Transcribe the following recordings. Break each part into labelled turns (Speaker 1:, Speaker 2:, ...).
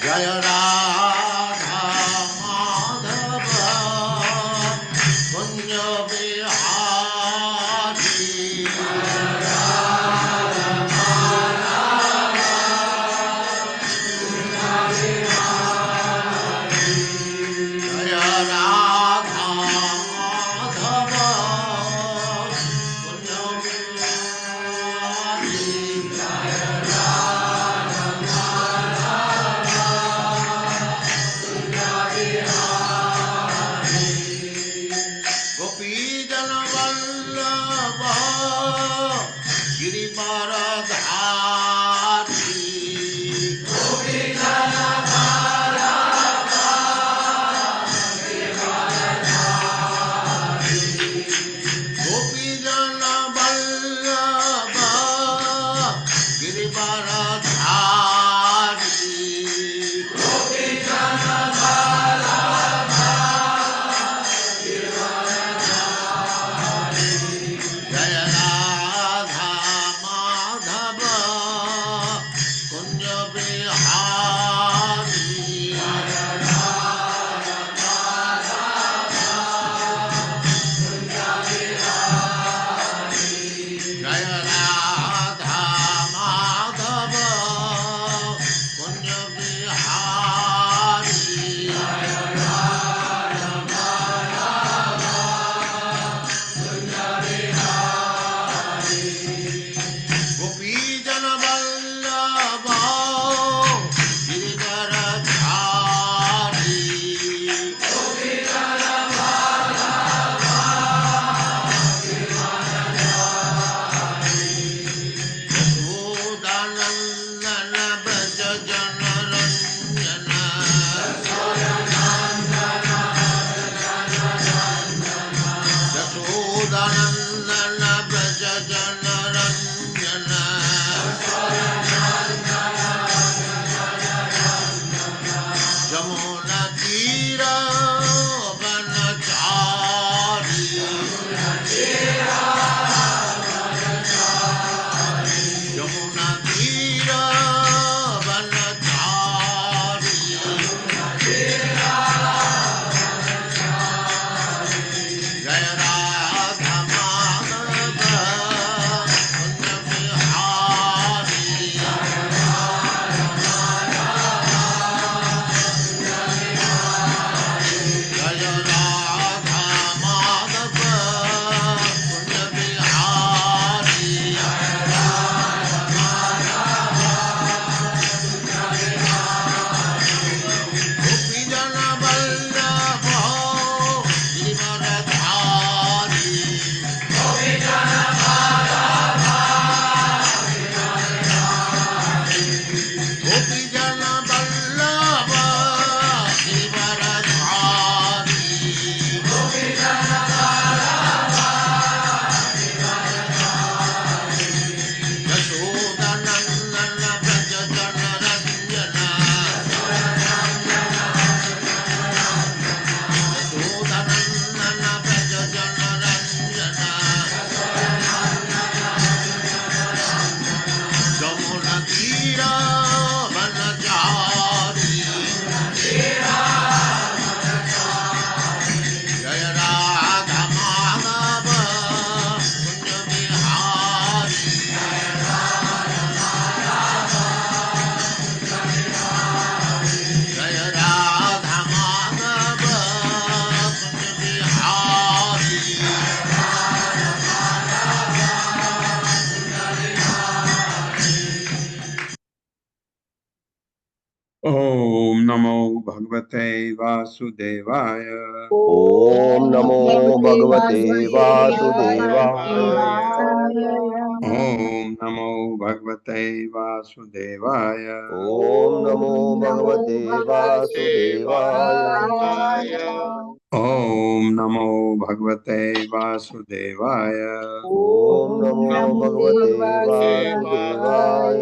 Speaker 1: जय राधा माधव कुंज बिहारी जय राधा माधव कुंज बिहारी गोपी जन वल्लभ गिरिवरधारी गोपी जन वल्लभ गिरिवरधारी जय राधा माधव कुंज बिहारी जय राधा माधव कुंज बिहारी गोपी जन वल्लभ गिरिवरधारी यशोदानंदन ब्रज जन रंजन यशोदानंदन ब्रज जन रंजन जमुना तीर वनचारी यमुना तीर वनचारी जय राधा माधव कुंज बिहारी जय राधा माधव कुंज बिहारी गोपी जन वल्लभ गिरिवरधारी गोपी जन वल्लभ गिरिवरधारी यशोदानंदन ब्रज जन रंजन यशोदानंदन ब्रज जन रंजन जमुना तीर वनचारी जय राधा माधव कुंज बिहारी जय राधा माधव कुंज बिहारी
Speaker 2: ओम नमो भगवते वासुदेवाय
Speaker 3: ओम नमो भगवते वासुदेवाय
Speaker 2: ओम नमो भगवते वासुदेवाय
Speaker 3: ओम नमो भगवते वासुदेवाय
Speaker 2: ओम नमो भगवते वासुदेवाय
Speaker 3: ओम नमो भगवते वासुदेवाय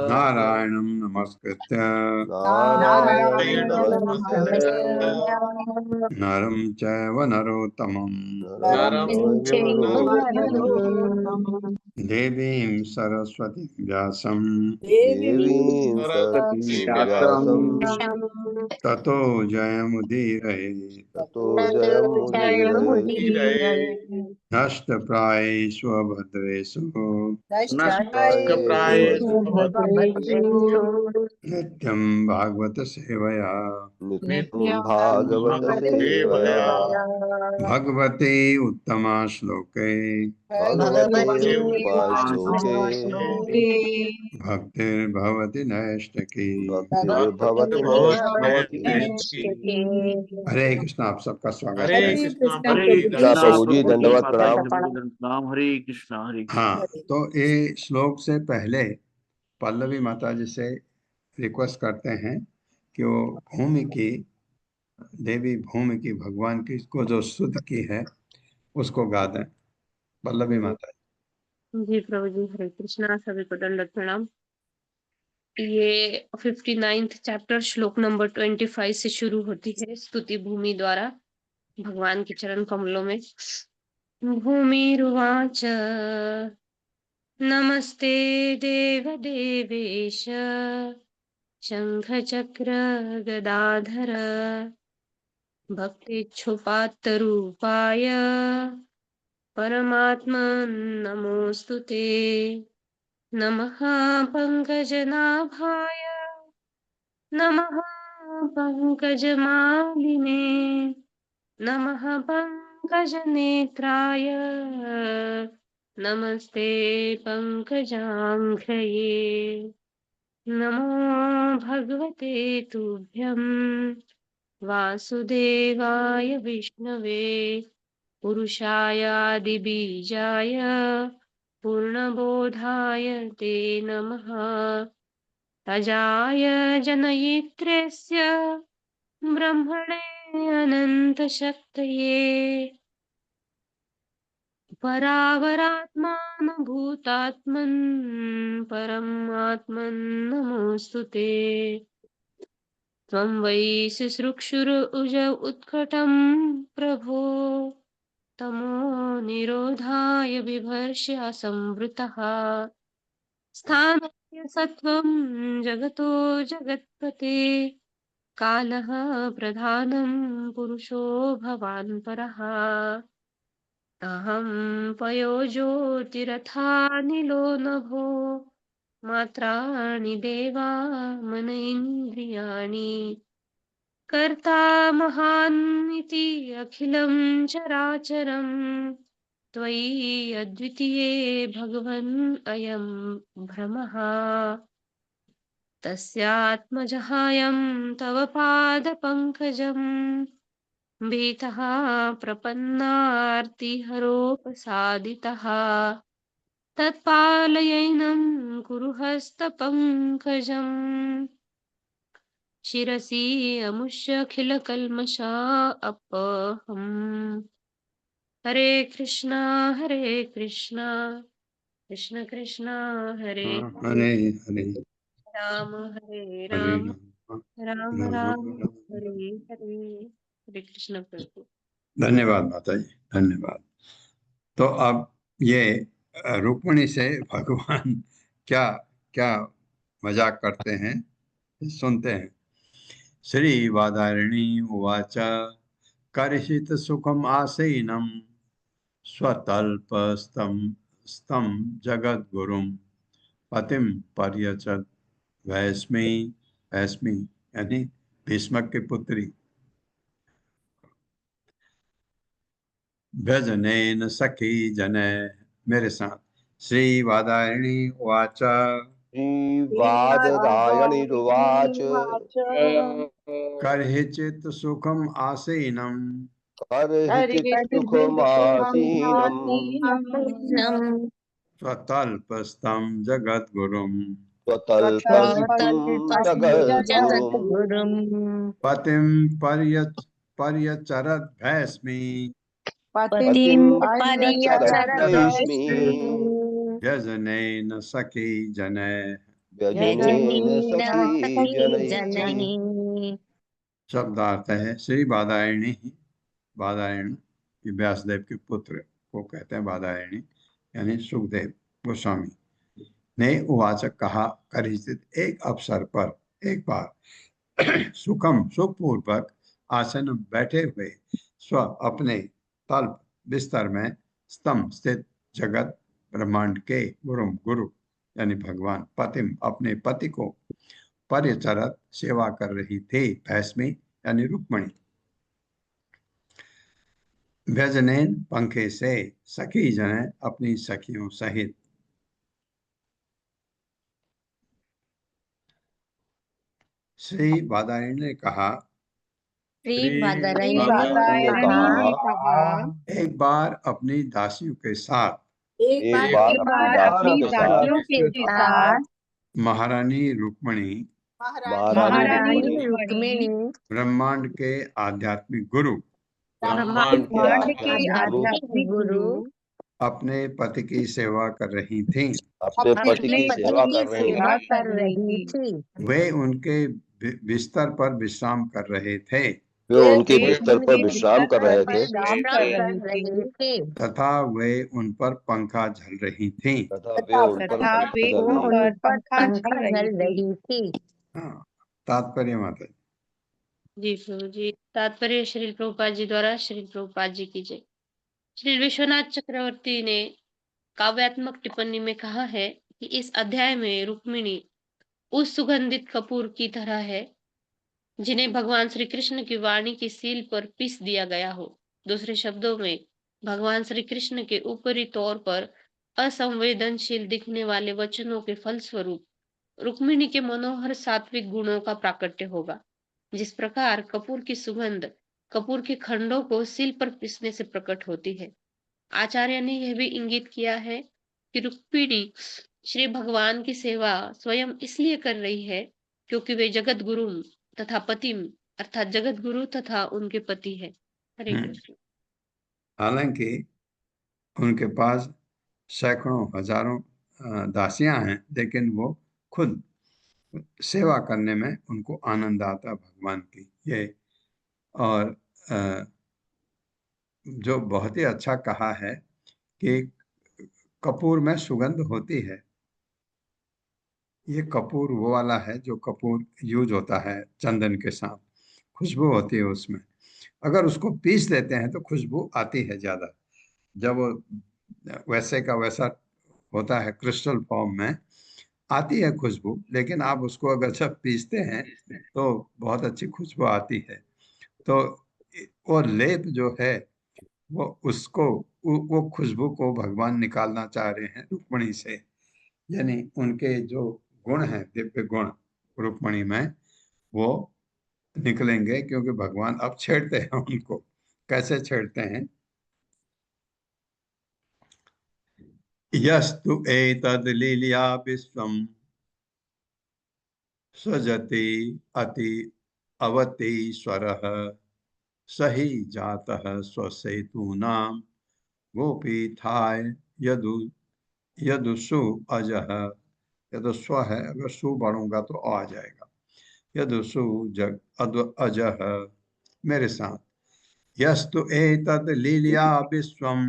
Speaker 2: नारायणं नमस्कृत्य
Speaker 3: नारायणं नमस्कृत्य
Speaker 2: नरं चैव नरोत्तमं
Speaker 3: नरं चैव नरोत्तमं
Speaker 2: देवीं सरस्वतीं व्यासं
Speaker 3: देवीं सरस्वतीं व्यासं
Speaker 2: ततो जयमुदीरये
Speaker 3: ततो जयमुदीरये
Speaker 2: नष्टप्रायेषु भद्रेषु नित्यं भागवत सेवया
Speaker 3: नित्यं भागवत सेवया
Speaker 2: भगवते उत्तमा श्लोके
Speaker 3: भगवते उपश्लोके
Speaker 2: भक्तिर्भवति नैष्ठिकी
Speaker 3: भक्तिर्भवति नैष्ठिकी।
Speaker 2: हरे कृष्ण। आप सबका स्वागत
Speaker 1: हरे
Speaker 2: है।
Speaker 1: कृष्णा
Speaker 3: प्रभु जी दंडवत प्रणाम।
Speaker 1: हरे कृष्णा हरे
Speaker 2: हाँ, तो ये श्लोक से पहले पल्लवी माता जी से रिक्वेस्ट करते हैं कि वो भूमि की देवी, भूमि की भगवान की को जो स्तुति की है उसको गा दें। पल्लवी माता
Speaker 4: जी प्रभु जी, हरे कृष्णा। सभी को दंडवत प्रणाम। ये 59th चैप्टर श्लोक नंबर 25 से शुरू होती है स्तुति भूमि द्वारा भगवान के चरण कमलों में। भूमिरुवाच नमस्ते देव देवेश शंख चक्र गदाधर भक्तिच्छुपात्तरूपाय परमात्मन् नमोऽस्तुते। नमः पंकजनाभाय नमः पंकजमालिने नमः पंकजनेत्राय नमस्ते पंकजाङ्घ्रये। नमो भगवते तुभ्यं वासुदेवाय विष्णवे पुरुषायादिबीजाय पूर्णबोधाय ते नमः। अजाय जनयित्रेस्य ब्रह्मणे अनन्तशक्तये परावरात्मान भूतात्मन् परमात्मन् नमोऽस्तु ते। त्वं वै शुश्रूषुरुज उत्कटं प्रभो तमो निरोधाय बिभर्ष्य संवृतः। स्थानस्य सत्वं जगतो जगत्पते कालः प्रधानं पुरुषो भवान् परः। अहं पयो ज्योतिरथानिलो नभो मात्राणि देवा मन इन्द्रियाणि कर्ता महान्निति अखिलं चराचरं त्वयि अद्वितीये भगवन् अयं भ्रमः। तस्यात्मजहायं तव पादपङ्कजं भीतः प्रपन्नार्तिहरोपसादितः तत्पालयैनं कुरु हस्तपङ्कजम्। शिरसि अमुष्यखिलकल्मषा अपहम्। हरे कृष्णा कृष्ण कृष्ण हरे
Speaker 2: हरे हरे
Speaker 4: राम हरे
Speaker 2: हरे
Speaker 4: राम
Speaker 2: राम
Speaker 4: राम राम हरे हरे। हरे कृष्ण प्रभु।
Speaker 2: धन्यवाद माता जी, धन्यवाद। तो अब ये रुक्मिणी से भगवान क्या क्या मजाक करते हैं सुनते हैं। श्री वादारिणी उवाच कर्षित सुखम आसीनम स्वतल्पस्तं स्तं जगद्गुरुं पतिं पर्यचत वैस्मी वैस्मी यानी भीष्मक की पुत्री व्यजनेन सखी जने। मेरे साथ श्री वादायणी उवाच
Speaker 3: श्रीवादरायणिरुवाच
Speaker 2: कर्हिचित् सुखम् आसीनम्
Speaker 3: कर्हिचित् सुखमासीनम्
Speaker 2: स्वतल्पस्तं जगद्गुरुं
Speaker 3: स्वतल्पस्तं जगद्गुरुम्
Speaker 4: जगद्गुरुम्
Speaker 2: पतिं पर्यचरद् भैस्मी
Speaker 3: पतिं
Speaker 4: परिचरत्
Speaker 3: परिचरद्वैष्मि
Speaker 2: व्यजनेन सखी जने।
Speaker 3: व्यजनेन
Speaker 4: व्यजनेन
Speaker 3: सखी
Speaker 4: सखी
Speaker 3: जनैः
Speaker 4: जनैः।
Speaker 2: शब्दार्थ है श्री बादायणी ही। बादायण ये व्यासदेव के पुत्र को कहते हैं बादायणी, यानी सुखदेव गोस्वामी ने उवाचक कहा, करिचित एक अवसर पर, एक बार सुखम सुखपूर्वक आसन में बैठे हुए स्व अपने तल्प बिस्तर में स्तंभ स्थित जगत ब्रह्मांड के गुरु यानी भगवान पतिम अपने पति को परिचरत सेवा कर रही थी भैस्मी यानी रुक्मणी। व्यजनेन पंखे से सखी जने अपनी सखियों सहित। श्री बादायणी ने कहा,
Speaker 4: श्री बादरायणी
Speaker 3: ने
Speaker 4: ने
Speaker 3: कहा,
Speaker 4: कहा,
Speaker 2: एक बार अपनी दासियों के साथ
Speaker 3: एक बार अपनी दासियों के साथ
Speaker 2: महारानी रुक्मणी
Speaker 3: महारानी
Speaker 4: रुक्मिणी
Speaker 2: ब्रह्मांड के आध्यात्मिक गुरु
Speaker 3: ब्रह्मांड के
Speaker 4: आध्यात्मिक गुरु
Speaker 2: अपने पति की सेवा कर रही थीं।
Speaker 3: अपने पति की सेवा
Speaker 4: कर रही थी।
Speaker 2: वे उनके बिस्तर पर विश्राम कर रहे थे
Speaker 3: वे उनके बिस्तर पर विश्राम कर रहे थे
Speaker 2: तथा वे उन पर पंखा झल रही थीं।
Speaker 3: तथा वे उन पर
Speaker 4: पंखा झल रही थी।
Speaker 2: हाँ, तात्पर्य माता जी।
Speaker 4: जी प्रभु जी। तात्पर्य श्री प्रभुपाद जी द्वारा श्री प्रभुपाद जी की जय। श्री विश्वनाथ चक्रवर्ती ने काव्यात्मक टिप्पणी में कहा है कि इस अध्याय में रुक्मिणी उस सुगंधित कपूर की तरह है जिन्हें भगवान श्री कृष्ण की वाणी की सील पर पीस दिया गया हो। दूसरे शब्दों में भगवान श्री कृष्ण के ऊपरी तौर पर असंवेदनशील दिखने वाले वचनों के फलस्वरूप रुक्मिणी के मनोहर सात्विक गुणों का प्राकट्य होगा। जिस प्रकार कपूर की सुगंध कपूर के खंडों को सील पर पीसने से प्रकट होती है। आचार्य ने यह भी इंगित किया है कि रुक्मिणी श्री भगवान की सेवा स्वयं इसलिए कर रही है क्योंकि वे जगत गुरु तथा पतिम अर्थात जगत गुरु तथा उनके पति है। हरे कृष्ण।
Speaker 2: हालांकि उनके पास सैकड़ों हजारों दासियां हैं, लेकिन वो खुद सेवा करने में उनको आनंद आता भगवान की। ये और जो बहुत ही अच्छा कहा है कि कपूर में सुगंध होती है। ये कपूर वो वाला है जो कपूर यूज होता है चंदन के साथ, खुशबू होती है उसमें। अगर उसको पीस देते हैं तो खुशबू आती है ज्यादा। जब वो वैसे का वैसा होता है क्रिस्टल फॉर्म में आती है खुशबू, लेकिन आप उसको अगर जब पीसते हैं तो बहुत अच्छी खुशबू आती है। तो वो लेप जो है वो उसको वो खुशबू को भगवान निकालना चाह रहे हैं रुक्मणी से, यानी उनके जो गुण हैं दिव्य गुण रुक्मणी में वो निकलेंगे, क्योंकि भगवान अब छेड़ते हैं उनको। कैसे छेड़ते हैं? यस्तु एतद् लीलया विश्वं सृजति अति अवतीश्वरः सही जातः स्वसेतूनां गोपीथाय यदु यदुसु अजः। यदुस्व है, अगर सु बढ़ूंगा तो आ जाएगा। यदुसु जग अजः, मेरे साथ। यस्तु एतद् लीलया विश्वं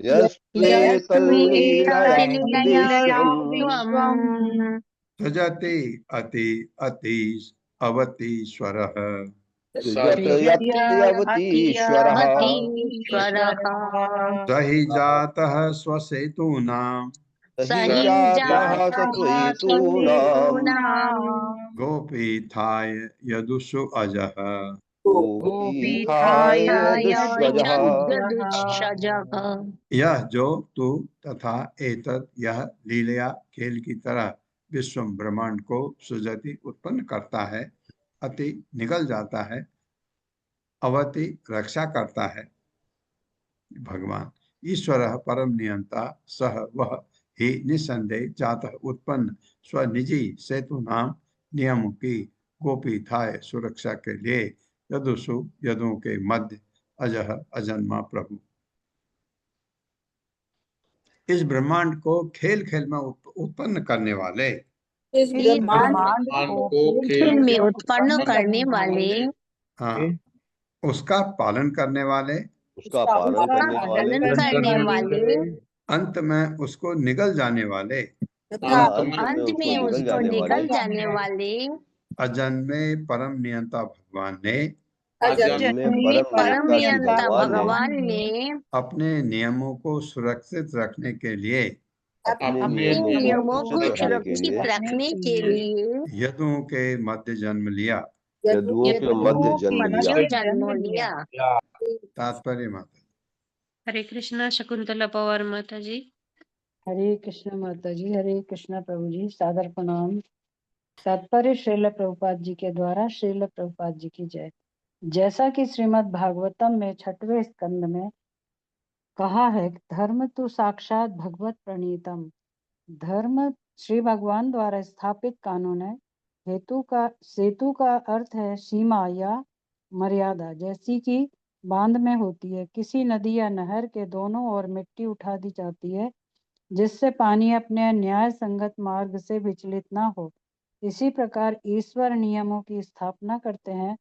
Speaker 3: यस्त्वेतल्लीलया विश्वम्
Speaker 2: सृजति अति अति अवतीश्वरः
Speaker 3: सृजत्यवतीश्वरः
Speaker 2: सहि जातः स्वसेतूनां
Speaker 3: सहि जातः सत्त्वहेतूनां
Speaker 2: गोपीथाय यदुषु अजः।
Speaker 3: गोपीथाय यदुष्वजः।
Speaker 2: यह जो तू तथा एतत् यह लीलया खेल की तरह विश्व ब्रह्मांड को सृजति उत्पन्न करता है, अति निकल जाता है, अवति रक्षा करता है। भगवान ईश्वर परम नियंता सह वह ही निसंदेह जातः उत्पन्न स्वनिजी सेतु नाम नियमों की गोपी थाय सुरक्षा के लिए यदुसु यदुओं के मध्य अजह अजन्मा प्रभु। इस ब्रह्मांड को खेल खेल में उत्पन्न करने वाले
Speaker 3: इस ब्रह्मांड
Speaker 5: को
Speaker 3: खेल
Speaker 4: में उत्पन्न करने वाले,
Speaker 2: हाँ, उसका पालन करने वाले,
Speaker 5: उसका पालन करने वाले,
Speaker 4: पालन करने वाले,
Speaker 2: अंत में उसको निगल जाने वाले,
Speaker 5: तथा
Speaker 4: अंत में उसको निकल जाने वाले,
Speaker 2: अजन्मे परम नियंता भगवान ने
Speaker 5: में
Speaker 4: परम
Speaker 5: नियंता श्री
Speaker 4: नियंता
Speaker 5: भगवान ने
Speaker 4: भगवान ने
Speaker 2: अपने नियमों को सुरक्षित रखने के लिए
Speaker 5: अपने
Speaker 4: इन
Speaker 5: नियमों
Speaker 4: नियमों
Speaker 5: को
Speaker 4: को
Speaker 5: सुरक्षित रखने के
Speaker 4: सुरक्षित
Speaker 5: लिए
Speaker 4: रखने के लिए
Speaker 2: यदुओं के मध्य जन्म लिया।
Speaker 5: यदुओं के मध्य जन्म लिया।
Speaker 4: जन्म लिया।
Speaker 2: तात्पर्य माता।
Speaker 4: हरे कृष्णा। शकुंतला पवार माता जी।
Speaker 6: हरे कृष्ण माता जी, हरे कृष्ण प्रभु जी, सादर प्रणाम। तात्पर्य श्रील प्रभुपाद जी के द्वारा। श्रील प्रभुपाद जी की जय। जैसा कि श्रीमद् भागवतम में 6वें स्कंद में कहा है, धर्म तो साक्षात भगवत प्रणीतम। धर्म श्री भगवान द्वारा स्थापित कानून है। सेतु का अर्थ है सीमा या मर्यादा, जैसी कि बांध में होती है। किसी नदी या नहर के दोनों ओर मिट्टी उठा दी जाती है जिससे पानी अपने न्याय संगत मार्ग से विचलित न हो। इसी प्रकार ईश्वर नियमों की स्थापना करते हैं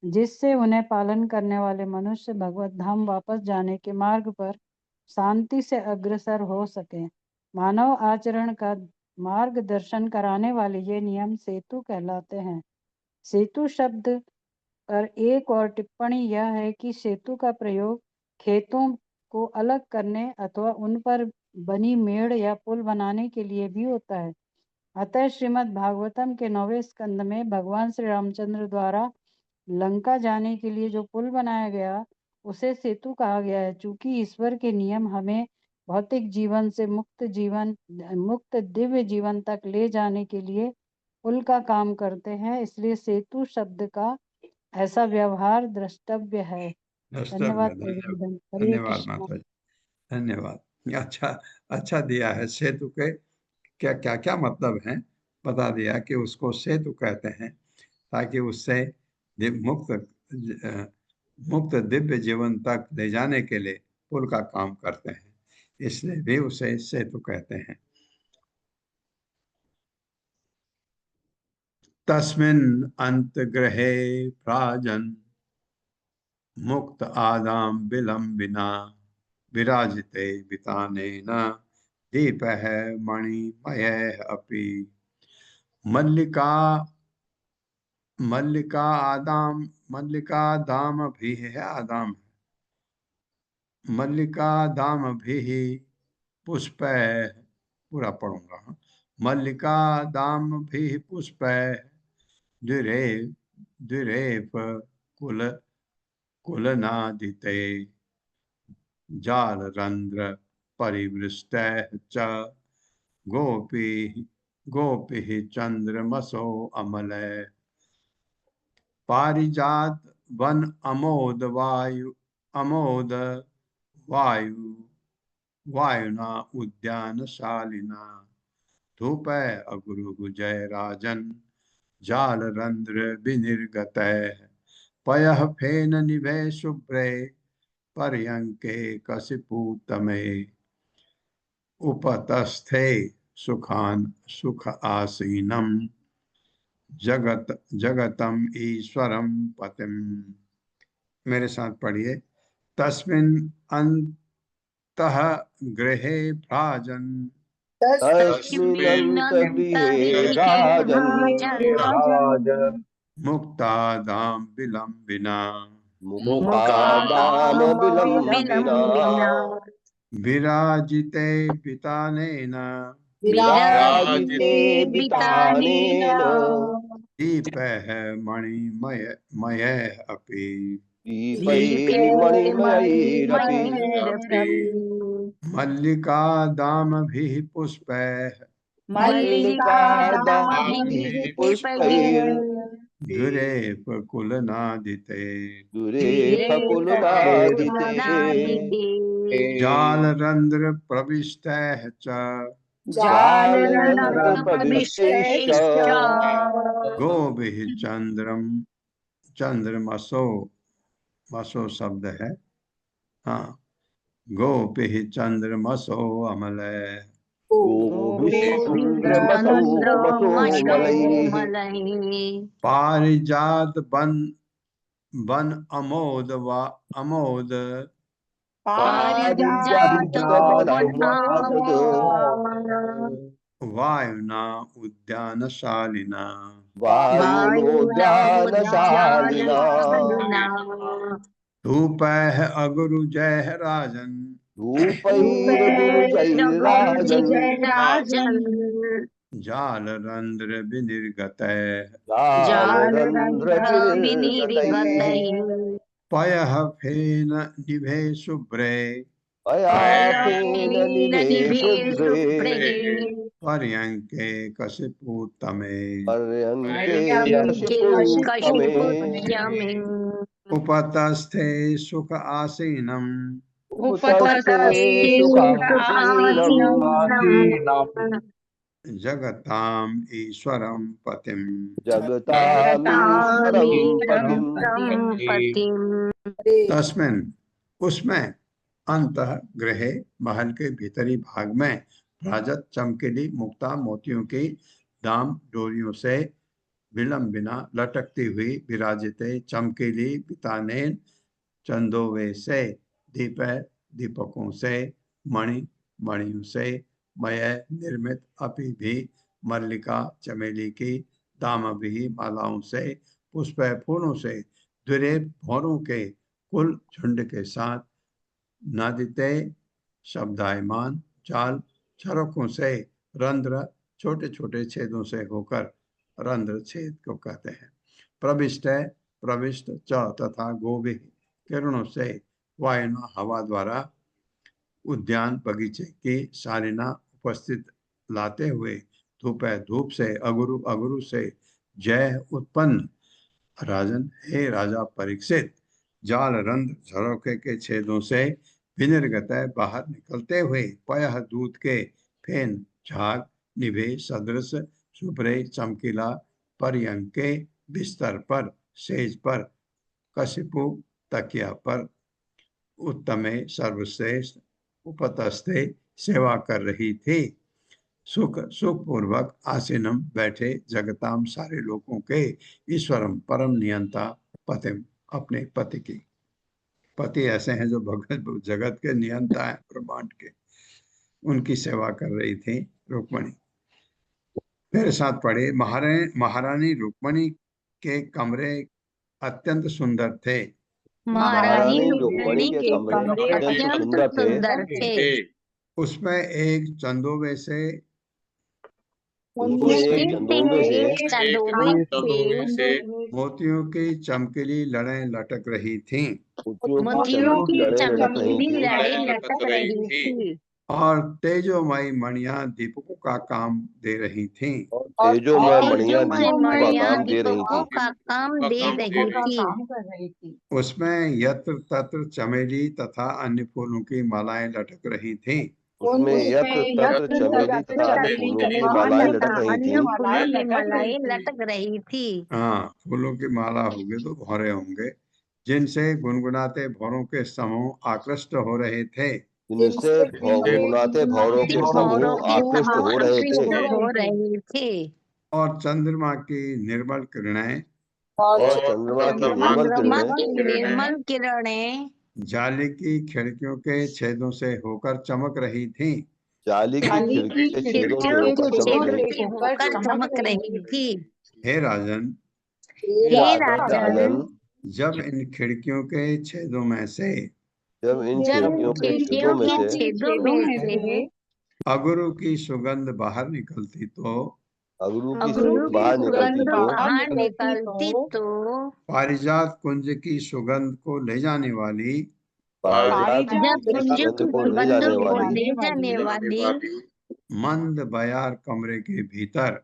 Speaker 6: जिससे उन्हें पालन करने वाले मनुष्य भगवत धाम वापस जाने के मार्ग पर शांति से अग्रसर हो सके। मानव आचरण का मार्गदर्शन कराने वाले ये नियम सेतु कहलाते हैं। सेतु शब्द पर एक और टिप्पणी यह है कि सेतु का प्रयोग खेतों को अलग करने अथवा उन पर बनी मेड़ या पुल बनाने के लिए भी होता है। अतः श्रीमद् भागवतम के 9वें स्कंद में भगवान श्री रामचंद्र द्वारा लंका जाने के लिए जो पुल बनाया गया उसे सेतु कहा गया है। चूंकि ईश्वर के नियम हमें भौतिक जीवन से मुक्त दिव्य जीवन तक ले जाने के लिए पुल का काम करते हैं, इसलिए सेतु शब्द का ऐसा व्यवहार द्रष्टव्य है। धन्यवाद। हरे
Speaker 2: धन्यवाद
Speaker 6: कृष्ण।
Speaker 2: माता जी, धन्यवाद। अच्छा दिया है। सेतु के क्या क्या क्या मतलब है बता दिया कि उसको सेतु कहते हैं ताकि उससे मुक्त दिव्य जीवन तक ले जाने के लिए पुल का काम करते हैं, इसलिए भी उसे सेतु कहते हैं। तस्मिन् अंतग्रहे प्राजन मुक्त आदाम विलंबिना विराजिते वितानेन दीपः मणिमयः अपि। मल्लिका दाम भी है, आदाम मल्लिका दाम भी पुष्प, पूरा पढ़ूंगा। मल्लिका दाम भी पुष्प द्विरे द्विरेफ कुल कुलनादिते जालरंध्र परिवृष्टः च गोपी चंद्रमसो अमल। पारिजात वन अमोद वायु वायुना उद्यानशालिना धूप अगुरु जय राजन जालरंध्र विनिर्गत पयः फेन निभे शुभ्रे पर्यंके कसिपूतमे उपतस्थे सुख आसीनम जगतम ईश्वरम पतिम। मेरे साथ पढ़िए। तस्मिन् अंतः गृहे भ्राजन
Speaker 5: तस्मिन्नन्तगृहे राजन्
Speaker 2: मुक्तादाम विलंबिना
Speaker 5: मुक्तादाम विलंबिना
Speaker 2: विराजिते वितानेन
Speaker 5: विराजिते वितानेन
Speaker 2: दीपः मणिमयः अपि।
Speaker 5: दीपैर्मणिमयैरपि
Speaker 2: मल्लिका दामभिः पुष्पैः
Speaker 5: मल्लिकादाभिः पुष्पैर्
Speaker 2: दुरेफ कुलनादिते
Speaker 5: दुरेफकुलनादिते
Speaker 2: जालरंध्र प्रविष्टः च
Speaker 5: जालरन्ध्रप्रविष्टैश्च
Speaker 2: गोभिः चंद्रमसो शब्द है। हाँ, गोपिः चंद्रमसो अमल।
Speaker 5: गोभिश्चन्द्रमसोमलैः
Speaker 2: पारिजात बन बन अमोद व अमोद वायुना उद्यानशालिना
Speaker 5: वायुनोद्यानशालिना
Speaker 2: धूपैः अगुरु जय राजन
Speaker 5: धूपैरगुरुजैर्राजन्
Speaker 2: जालरंध्र विनिर्गतैः
Speaker 5: जालरन्ध्रविनिर्गतैः
Speaker 2: पयः फेन निभे शुभ्रे
Speaker 5: पयाफेन निभे शुभ्रे
Speaker 2: पर्यंके कशिपूतमे
Speaker 5: पर्यन्के कशिपूत्तमे
Speaker 2: उपतस्थे सुख आसीनम्
Speaker 5: उपतस्थे सुखासीनम्
Speaker 2: जगताम ईश्वरम पतिम
Speaker 5: जगतामीश्वरं पतिम्
Speaker 2: तस्मिन उसमें अंतः गृहे महल के भीतरी भाग में राजत चमकीली मुक्ता मोतियों की दाम डोरियों से विलंबिना लटकती हुई विराजिते चमकीली बितानेन चंदोवे से दीपकों से मणियों से मय निर्मित अपि भी मल्लिका चमेली की दामभी मालाओं से पुष्प फूलों से द्विरे भौरों के कुल झुंड के साथ नादिते शब्दायमान चाल छरों से रंध्र छोटे छोटे छेदों से होकर रंध्र छेद को कहते हैं प्रविष्ट च तथा गोभी किरणों से वायुना हवा द्वारा उद्यान बगीचे की शालिना उपस्थित लाते हुए धूप से अगुरु से जय उत्पन्न राजन हे राजा परीक्षित जाल रंध्र झरोखे के छेदों से विनिर्गत बाहर निकलते हुए पयः दूध के फेन झाग निभे सदृश शुभ्रे चमकीला पर्यंके बिस्तर पर सेज पर कशिपु तकिया पर उत्तमे सर्वश्रेष्ठ उपतस्थे सेवा कर रही थी सुख पूर्वक आसीनम बैठे जगताम सारे लोगों के ईश्वरम परम नियंता पतिम अपने पति की पति ऐसे हैं जो भगवत जगत के नियंता हैं ब्रह्मांड के उनकी सेवा कर रही थी रुक्मणी मेरे साथ पढ़े महारानी रुक्मणी के कमरे अत्यंत सुंदर थे
Speaker 5: महारानी रुक्मणी के कमरे अत्यंत सुंदर थे
Speaker 2: उसमें एक चंदोवे से मोतियों की चमकीली लड़ें लटक रही थीं और तेजोमयी मणियां दीपकों का काम दे रही थीं उसमें यत्र तत्र चमेली तथा अन्य फूलों की मालाएं लटक रही थीं
Speaker 5: उसमें यत्र तत्र चमेली तथा अन्य फूलों की मालाएं लटक रही थी
Speaker 2: हाँ फूलों की माला होगी तो भौरे होंगे जिनसे गुनगुनाते भौरों के समूह आकृष्ट हो रहे थे
Speaker 5: जिनसे गुनगुनाते भौरों के समूह आकृष्ट हो रहे थे
Speaker 2: और चंद्रमा की निर्मल किरणें जाली की खिड़कियों के छेदों से होकर चमक रही थीं
Speaker 5: जाली की खिड़की के छेदों से होकर चमक रही थी
Speaker 2: हे राजन जब इन खिड़कियों के छेदों में से अगुरु की सुगंध बाहर निकलती तो पारिजात कुंज की सुगंध को ले जाने वाली मंद बयार कमरे के भीतर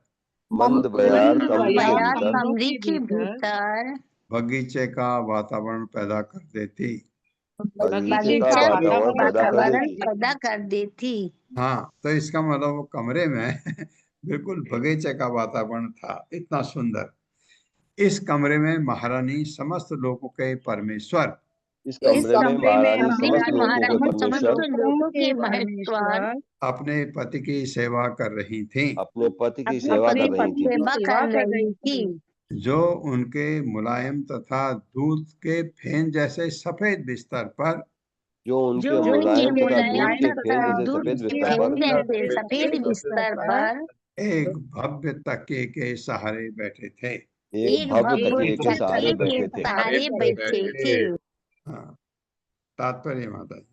Speaker 2: बगीचे का वातावरण पैदा कर देती हाँ तो इसका मतलब वो कमरे में बिल्कुल बगीचे का वातावरण था इतना सुंदर इस कमरे में महारानी समस्त लोगों के परमेश्वर
Speaker 5: इस कमरे में महारानी समस्त लोगों के
Speaker 3: समस्त
Speaker 5: परमेश्वर
Speaker 3: लोगों के परमेश्वर
Speaker 2: अपने पति की सेवा कर रही थी,
Speaker 5: अपने पति की
Speaker 3: अपने
Speaker 5: सेवा
Speaker 3: पति
Speaker 5: कर रही
Speaker 3: की
Speaker 5: थी,
Speaker 3: सेवा कर रही थी,
Speaker 2: जो उनके मुलायम तथा दूध के फेन जैसे सफेद बिस्तर पर
Speaker 5: जो उनके
Speaker 3: जो
Speaker 5: मुलायम
Speaker 3: उनके
Speaker 5: तथा दूध
Speaker 3: मुलायम
Speaker 5: के
Speaker 3: तथा
Speaker 5: फेन जैसे
Speaker 3: दूध
Speaker 5: सफेद
Speaker 3: के
Speaker 5: बिस्तर
Speaker 3: फेन
Speaker 5: पर
Speaker 3: जैसे सफेद बिस्तर पर
Speaker 2: एक भव्य तकिए के सहारे बैठे थे।
Speaker 5: एक भव्य तकिए के सहारे बैठे थे।
Speaker 3: सहारे बैठे थे।
Speaker 2: हाँ, तात्पर्य माता जी।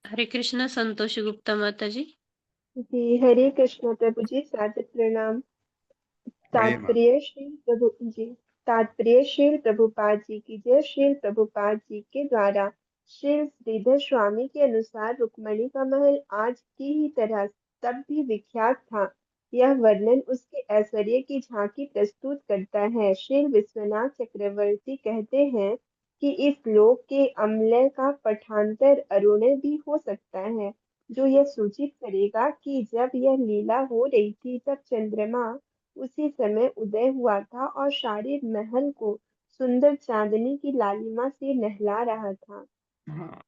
Speaker 4: हरे कृष्णा संतोष गुप्ता माता जी।
Speaker 7: जी हरे कृष्ण प्रभु जी, सादर प्रणाम।
Speaker 2: बढ़िया माता।
Speaker 7: तात्पर्य श्री प्रभु जी, तात्पर्य श्रील प्रभुपाद जी की जय। श्रील प्रभुपाद जी के द्वारा श्रील श्रीधर स्वामी के अनुसार रुक्मणी का महल आज की ही तरह तब भी विख्यात था। यह वर्णन उसके ऐश्वर्य की झांकी प्रस्तुत करता है। श्री विश्वनाथ चक्रवर्ती कहते हैं कि इस श्लोक के अम्लय का पठांतर अरुणय भी हो सकता है, जो यह सूचित करेगा कि जब यह लीला हो रही थी तब चंद्रमा उसी समय उदय हुआ था और सारे महल को सुंदर चांदनी की लालिमा से नहला रहा था।
Speaker 2: हाँ,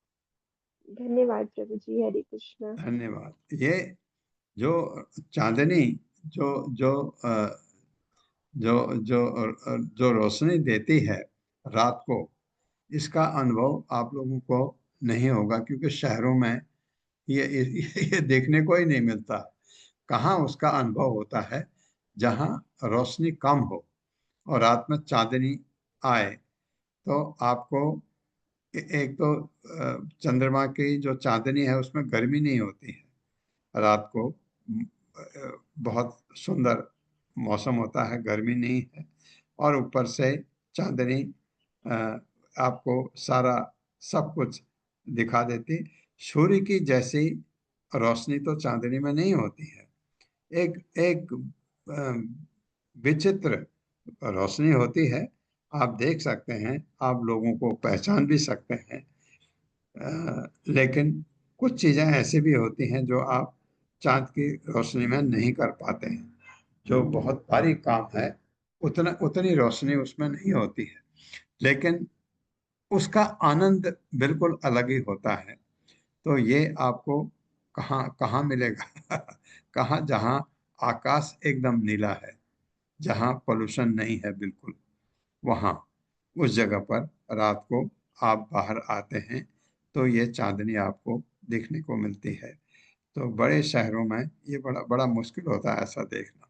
Speaker 7: धन्यवाद प्रभु जी, हरे कृष्णा।
Speaker 2: धन्यवाद। ये जो चांदनी जो जो अ, जो जो जो रोशनी देती है रात को, इसका अनुभव आप लोगों को नहीं होगा, क्योंकि शहरों में ये देखने को ही नहीं मिलता। कहाँ उसका अनुभव होता है? जहाँ रोशनी कम हो और रात में चांदनी आए, तो आपको एक तो चंद्रमा की जो चांदनी है उसमें गर्मी नहीं होती है, रात को बहुत सुंदर मौसम होता है, गर्मी नहीं है, और ऊपर से चांदनी आपको सारा सब कुछ दिखा देती। सूर्य की जैसी रोशनी तो चांदनी में नहीं होती है। एक एक विचित्र रोशनी होती है, आप देख सकते हैं, आप लोगों को पहचान भी सकते हैं, लेकिन कुछ चीज़ें ऐसी भी होती हैं जो आप चांद की रोशनी में नहीं कर पाते हैं। जो बहुत बारीक काम है, उतनी रोशनी उसमें नहीं होती है, लेकिन उसका आनंद बिल्कुल अलग ही होता है। तो ये आपको कहाँ कहाँ मिलेगा? कहाँ? जहाँ आकाश एकदम नीला है, जहाँ पोल्यूशन नहीं है बिल्कुल, वहाँ उस जगह पर रात को आप बाहर आते हैं तो ये चांदनी आपको देखने को मिलती है। तो बड़े शहरों में ये बड़ा बड़ा मुश्किल होता है ऐसा देखना।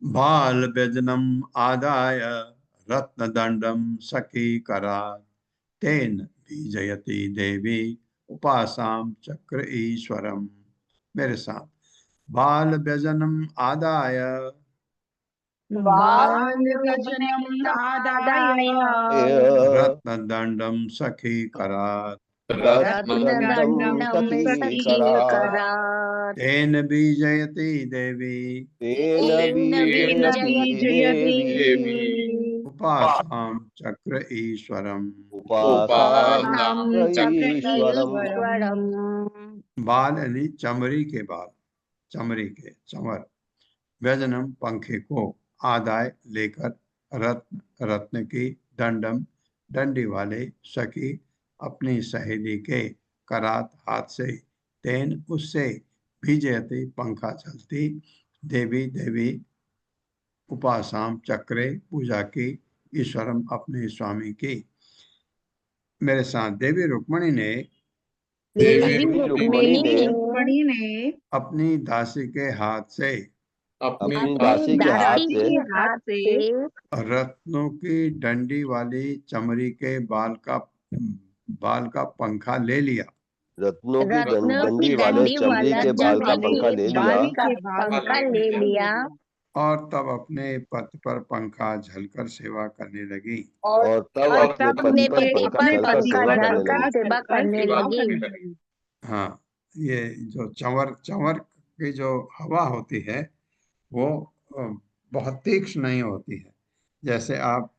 Speaker 2: बाल व्यजनम आदाय रत्नदंडम सखीकरात् तेन बीजयति देवी उपासाम चक्र ईश्वरम। मेरे साथ, बाल व्यजनम आदाय
Speaker 3: बाल गजनम आदाय
Speaker 2: रत्नदंडम सखीकरात्
Speaker 5: रत्नदंडम सखीकरात्
Speaker 2: तेन बीजयति देवी
Speaker 5: तेन बीजयति देवी
Speaker 2: उपासां चक्र ईश्वरम।
Speaker 5: उपासां चक्र ईश्वरम।
Speaker 2: बाल यानी चमड़ी के बाल, चमड़ी के चमर, व्यजनम पंखे को, आदाय लेकर, रत्न रत्न की, दंडम डंडी वाले, सखी अपनी सहेली के, करात हाथ से, तेन उससे, बीजयती पंखा चलती, देवी देवी उपासाम चक्रे पूजा की, ईश्वरम अपने स्वामी की। मेरे साथ, देवी रुक्मणी ने
Speaker 5: देवी रुक्मणी ने
Speaker 2: अपनी दासी के हाथ से
Speaker 5: अपनी दासी के हाथ से
Speaker 2: रत्नों की डंडी वाली चमड़ी के बाल का पंखा ले लिया
Speaker 5: रत्नों की डंडी वाले चमड़ी के बाल का पंखा ले लिया
Speaker 2: और तब अपने पति पर पंखा झलकर सेवा करने लगी।
Speaker 5: और तब अपने पति पर पंखा झलकर सेवा करने लगी।
Speaker 2: हाँ, ये जो चंवर की जो हवा होती है वो बहुत तीक्ष्ण नहीं होती है। जैसे आप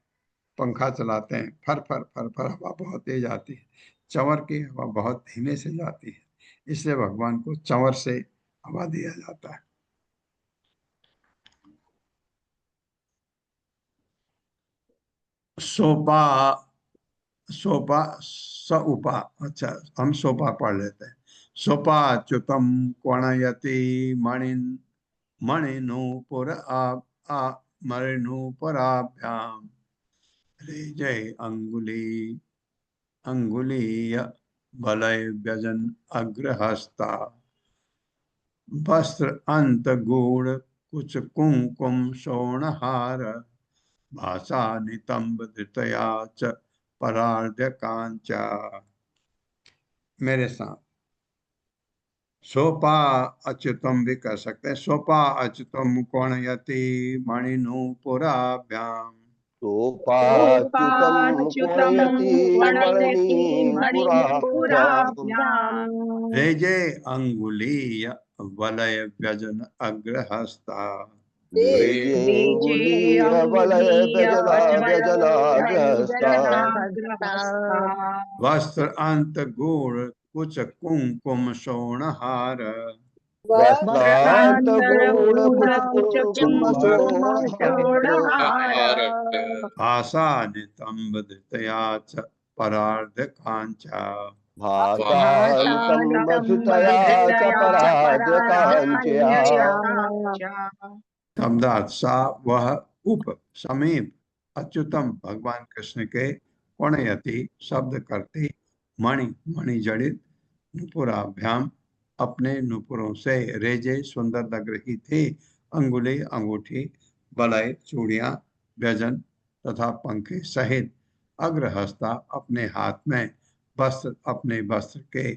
Speaker 2: पंखा चलाते हैं, फर फर फर फर हवा बहुत तेज आती है, चंवर की हवा बहुत धीमे से जाती है, इसलिए भगवान को चंवर से हवा दिया जाता है। सोपा सोपा स उपा, अच्छा हम सोपा पढ़ लेते हैं। सोपा च्युतम कोणयति मणिन मणिनूपुर आ मणिनूपुराभ्याम रेजय अंगुलीय वलय व्यजन अग्रहस्ता वस्त्र अंत गूढ़ कुछ कुंकुम सोणहार भाषा नितंब धृतया च परार्ध कांचा। मेरे साथ सोपा अच्युतम भी कर सकते हैं। सोपा अच्युतम कोणयति मणिनूपुराभ्याम
Speaker 5: सोपाच्युतं
Speaker 3: सोपाच्युतं
Speaker 5: कोणयति
Speaker 3: वणयति
Speaker 5: मणिपुराभ्याम्
Speaker 3: मणिपुराभ्याम्
Speaker 2: रेजे अंगुलीय वलय व्यजन अग्रहस्ता
Speaker 3: रेजे
Speaker 5: रेजेऽङ्गुलीय वलय
Speaker 3: अंगुलीय
Speaker 5: व्यजनाग्रहस्ता
Speaker 3: व्यजनाग्रहस्ता
Speaker 2: वस्त्र अंत गूढ़ कुछ कुंकुम सोणहार
Speaker 5: वस्त्रांत गूढ़ कुछ कुंकुम
Speaker 3: वस्त्रान्तरगूढकुङ्कुमसोणहार
Speaker 2: भाषा नितंब धृतया च परार्ध कांचा।
Speaker 5: भासानितम्ब धृतया च
Speaker 3: भासानितम्बधृतया च
Speaker 5: परार्धकाञ्चया।
Speaker 3: परार्धकाञ्चया।
Speaker 2: शब्दार्थ सा वह उप समीप अच्युतम भगवान कृष्ण के कोणयति शब्द करती मणि मणि जड़ित नुपुराभ्याम अपने नुपुरों से रेजे सुंदर लग रही थी। अंगुली अंगूठी बलय चूड़ियां व्यजन तथा पंखे सहित अग्रहस्ता अपने हाथ में वस्त्र अपने वस्त्र के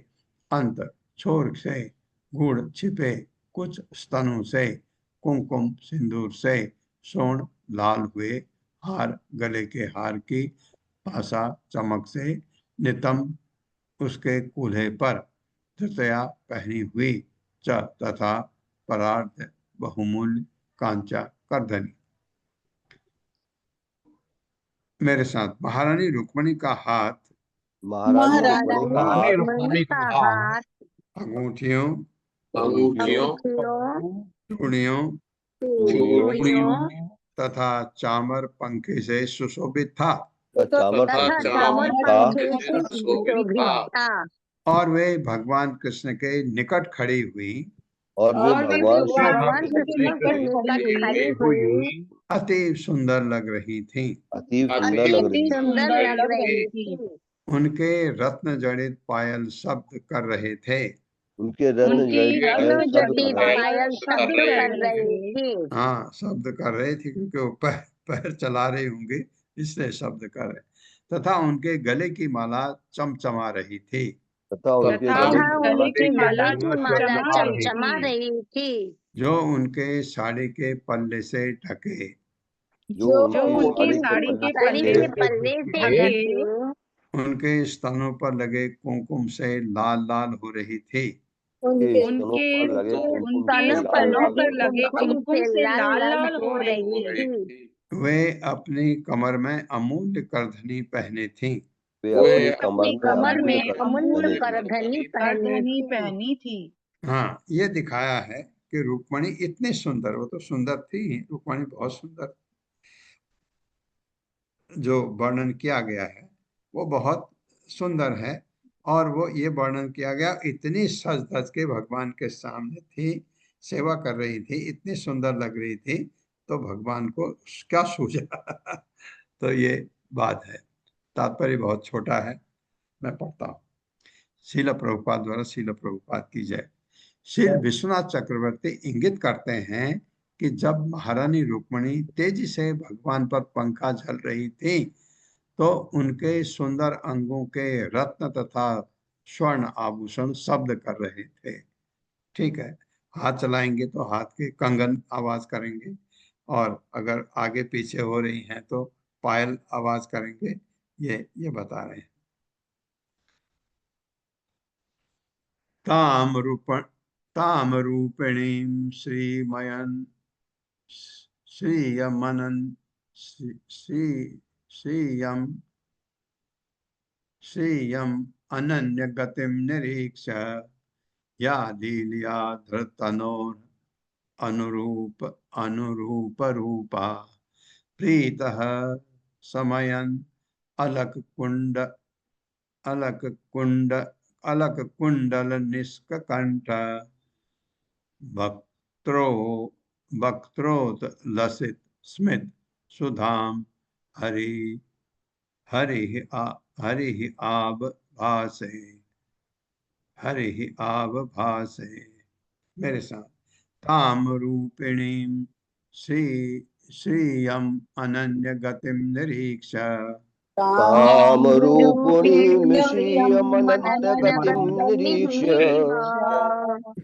Speaker 2: अंत छोर से गुड़ छिपे कुछ स्तनों से कुमकुम सिंदूर से स्वर्ण लाल हुए हार गले के हार की भाषा चमक से नितंब उसके कूल्हे पर धृतया पहनी हुई च तथा परार्ध बहुमूल्य कांचा करधनी। मेरे साथ महारानी रुक्मणी का हाथ
Speaker 5: महारानी रुक्मणी का हाथ
Speaker 2: अंगूठियों
Speaker 5: अंगूठियों
Speaker 2: चूड़ियों
Speaker 5: चूड़ियों
Speaker 2: तथा चामर पंखे से सुशोभित था
Speaker 5: चामर था
Speaker 2: और वे भगवान कृष्ण के निकट खड़ी हुई
Speaker 5: और वे भगवान श्री
Speaker 3: भगवान
Speaker 5: कृष्ण
Speaker 3: कृष्ण के निकट खड़ी हुई
Speaker 2: अति सुंदर लग रही थी।
Speaker 5: अति सुंदर लग रही थी।
Speaker 3: सुंदर लग रही थी।
Speaker 2: उनके रत्न जड़ित पायल शब्द कर रहे थे।
Speaker 5: उनके रत्न
Speaker 3: उनकी
Speaker 5: जड़ित
Speaker 3: रत्न जड़ित पायल शब्द कर रही थी।
Speaker 2: हाँ शब्द कर रहे थे क्योंकि वो पैर चला रही होंगी इसलिए शब्द कर रहे तथा उनके गले की माला चमचमा रही थी।
Speaker 5: तथा उनके
Speaker 3: गले की माला
Speaker 6: चमचमा रही
Speaker 3: थी
Speaker 2: जो उनके साड़ी के पल्ले से ढके
Speaker 5: जो
Speaker 3: उनकी साड़ी के पल्ले
Speaker 5: पल्ले
Speaker 3: से ढके
Speaker 2: उनके स्तनों पर लगे कुमकुम से लाल लाल हो रही थी।
Speaker 3: उनके
Speaker 5: उनके
Speaker 3: स्तनों पर लगे कुमकुम से लाल लाल हो रही थी।
Speaker 2: वे अपनी कमर में अमूल्य करधनी पहने थी।
Speaker 5: वे अपनी
Speaker 3: कमर में अमूल्य
Speaker 5: करधनी
Speaker 3: पहनी थी।
Speaker 2: हाँ ये दिखाया है कि रुक्मणी इतनी सुंदर, वो तो सुंदर थी ही, रुक्मणी बहुत सुंदर, जो वर्णन किया गया है वो बहुत सुंदर है। और वो ये वर्णन किया गया इतनी सज धज के भगवान के सामने थी, सेवा कर रही थी, इतनी सुंदर लग रही थी तो भगवान को क्या सूझा तो ये बात है। तात्पर्य बहुत छोटा है, मैं पढ़ता हूँ। श्रील प्रभुपाद द्वारा श्रील प्रभुपाद की जय। श्री विश्वनाथ चक्रवर्ती इंगित करते हैं कि जब महारानी रुक्मणी तेजी से भगवान पर पंखा झल रही थी तो उनके सुंदर अंगों के रत्न तथा स्वर्ण आभूषण शब्द कर रहे थे। ठीक है, हाथ चलाएंगे तो हाथ के कंगन आवाज करेंगे और अगर आगे पीछे हो रही हैं तो पायल आवाज करेंगे। ये बता रहे हैं। ताम रूपिणीं श्रीमयन श्रीयमनन श्रीयम श्रीयम अनन्य गतिम निरीक्ष या लीलिया धृतनोर अनुरूप रूपा प्रीतः समयन अलक कुंडल निष्कंठ वक्त्रोत लसित स्मित सुधाम हरि हरि आब भासे मेरे साथ ताम रूपिणीम श्रियम अनन्य गतिम निरीक्ष
Speaker 5: ताम रूपिणीं श्रियमनन्य गतिं निरीक्ष्य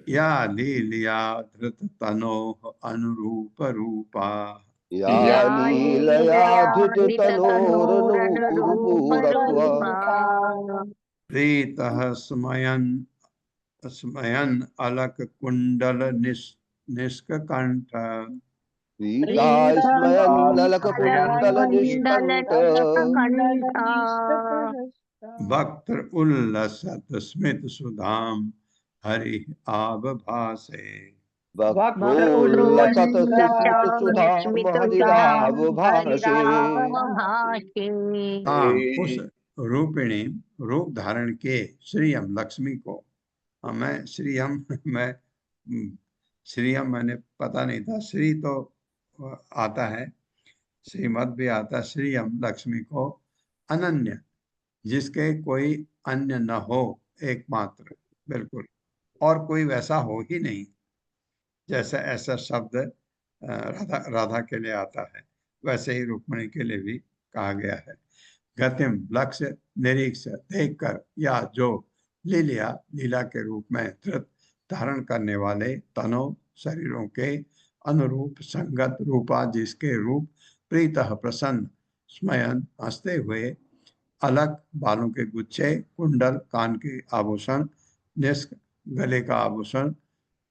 Speaker 2: या लीलया धृत तनोः अनुरूप रूपा
Speaker 5: या लीलया धृततनोरनुरूपरूपा
Speaker 2: प्रीतः स्मयन अलक कुंडल निष्कंठ
Speaker 5: प्रीता स्मयन्नलककुण्डल निष्कण्ठ
Speaker 2: वक्त्र उल्लसत स्मित सुधाम हरि आब भासे
Speaker 5: वक्रोल्लसत स्मितसुधाम हरिराव भाषे।
Speaker 2: उस रूपिणी रूप धारण के श्रीयम लक्ष्मी को मैं श्रीयम मैंने पता नहीं था, श्री तो आता है, श्रीमद भी आता, श्रीयम लक्ष्मी को अनन्य जिसके कोई अन्य न हो, एकमात्र बिल्कुल, और कोई वैसा हो ही नहीं, जैसा ऐसा शब्द राधा के लिए आता है वैसे ही रुक्मिणी के लिए भी कहा गया है। गतिम लक्ष्य निरीक्ष देखकर, या जो लीला के रूप में धृत धारण करने वाले तनो शरीरों के अनुरूप संगत रूपा जिसके रूप प्रीतः प्रसन्न स्मयन हंसते हुए अलग बालों के गुच्छे कुंडल कान के आभूषण निष्क गले का आभूषण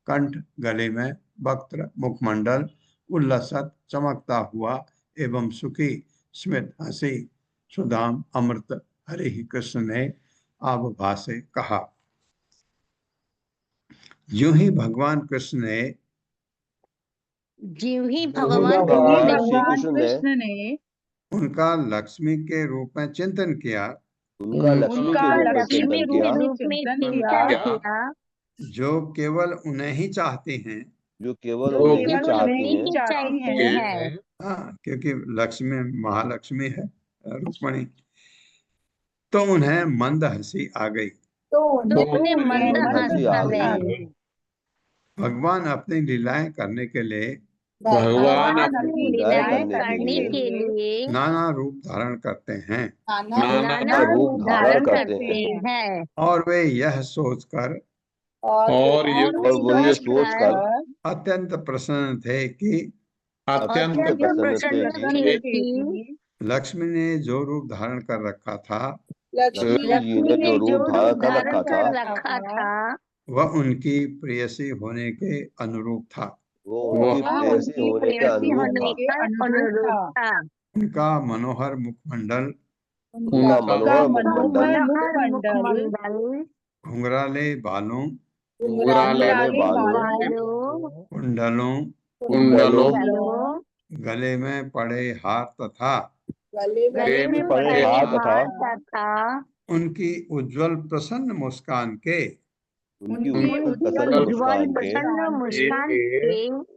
Speaker 2: कंठ गले में वक्त्र मुखमंडल उल्लसत चमकता हुआ एवं सुखी स्मित हंसी सुधाम अमृत हरि कृष्ण ने आभासे कहा। यूं ही भगवान कृष्ण ने
Speaker 5: भगवान श्री कृष्ण ने
Speaker 2: उनका लक्ष्मी के रूप में चिंतन किया,
Speaker 5: उनका लक्ष्मी के रूप में चिंतन किया
Speaker 2: जो केवल उन्हें ही चाहती हैं,
Speaker 5: जो केवल उन्हें ही चाहती हैं।
Speaker 2: हाँ, क्योंकि लक्ष्मी महालक्ष्मी है रुक्मिणी, तो उन्हें मंद हंसी आ गई। भगवान अपनी लीलाएं करने के लिए नाना रूप धारण करते हैं और वे यह सोचकर अत्यंत प्रसन्न थे कि लक्ष्मी ने जो रूप धारण कर रखा था
Speaker 5: लक्ष्मी जी ने जो रूप धारण कर रखा था
Speaker 2: वह उनकी प्रेयसी होने के अनुरूप था।
Speaker 5: वो उनकी प्रेयसी होने के अनुरूप था।
Speaker 2: उनका मनोहर मुखमंडल, घुंघराले बालों, कुंडलों, गले में पड़े हार तथा उनकी उज्जवल प्रसन्न मुस्कान के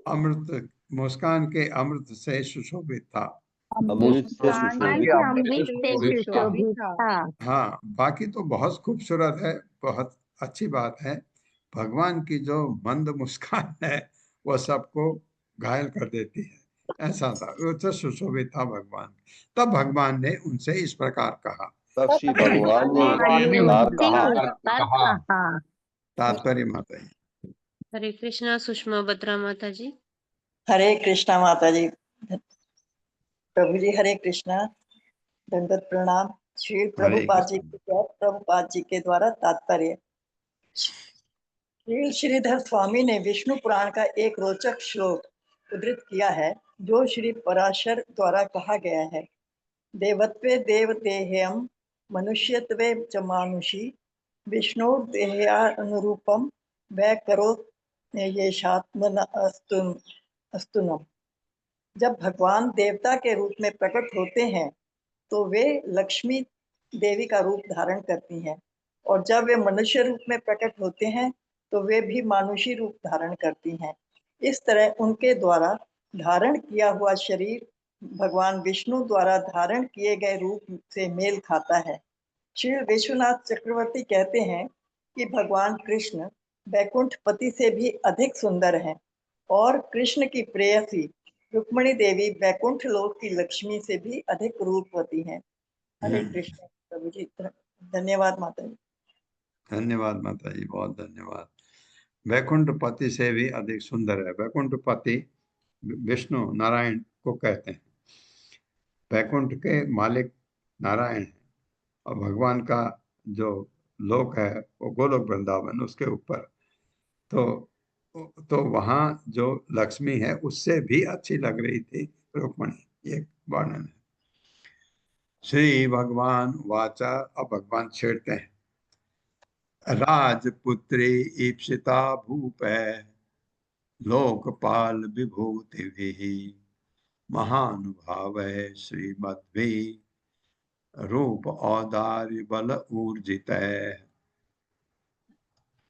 Speaker 2: अमृत मुस्कान के अमृत से सुशोभित था। हाँ, बाकी तो बहुत खूबसूरत है, बहुत अच्छी बात है। भगवान की जो मंद मुस्कान है वह सबको घायल कर देती है, ऐसा था, उससे सुशोभित था भगवान। तब भगवान ने उनसे इस प्रकार कहा।
Speaker 5: भगवान ने कहा।
Speaker 2: तात्पर्य माता जी।
Speaker 4: हरे कृष्णा। सुषमा बत्रा माता जी।
Speaker 8: हरे कृष्णा माता जी। प्रभु जी हरे कृष्णा, दंडवत प्रणाम। श्री प्रभुपाद जी की जय। प्रभुपाद जी के द्वारा तात्पर्य। श्रीधर स्वामी ने विष्णु पुराण का एक रोचक श्लोक उद्धृत किया है जो श्री पराशर द्वारा कहा गया है। देवत्वे देव देहेयम मनुष्यत्वे च मानुषी विष्णु देहानुरूपम वै करो येषात्मन अस्तुनम। जब भगवान देवता के रूप में प्रकट होते हैं तो वे लक्ष्मी देवी का रूप धारण करती हैं, और जब वे मनुष्य रूप में प्रकट होते हैं तो वे भी मानुषी रूप धारण करती हैं। इस तरह उनके द्वारा धारण किया हुआ शरीर भगवान विष्णु द्वारा धारण किए गए रूप से मेल खाता है। श्री विश्वनाथ चक्रवर्ती कहते हैं कि भगवान कृष्ण वैकुंठपति से भी अधिक सुंदर हैं, और कृष्ण की प्रेयसी रुक्मणी देवी वैकुंठ लोक की लक्ष्मी से भी अधिक रूपवती हैं। हरे कृष्ण प्रभु जी। धन्यवाद माता जी।
Speaker 2: धन्यवाद माता जी, बहुत धन्यवाद। वैकुंठपति से भी अधिक सुंदर है। वैकुंठपति विष्णु नारायण को कहते हैं। वैकुंठ के मालिक नारायण है, और भगवान का जो लोक है वो गोलोक वृंदावन, उसके ऊपर। तो वहाँ जो लक्ष्मी है उससे भी अच्छी लग रही थी रुक्मणी, ये वर्णन है। श्री भगवान वाचा, अब भगवान छेड़ते हैं। राजपुत्री ईप्सिता भूप लोकपाल विभूति भी महानुभाव श्रीमद्भि रूप औदार्य बल ऊर्जित।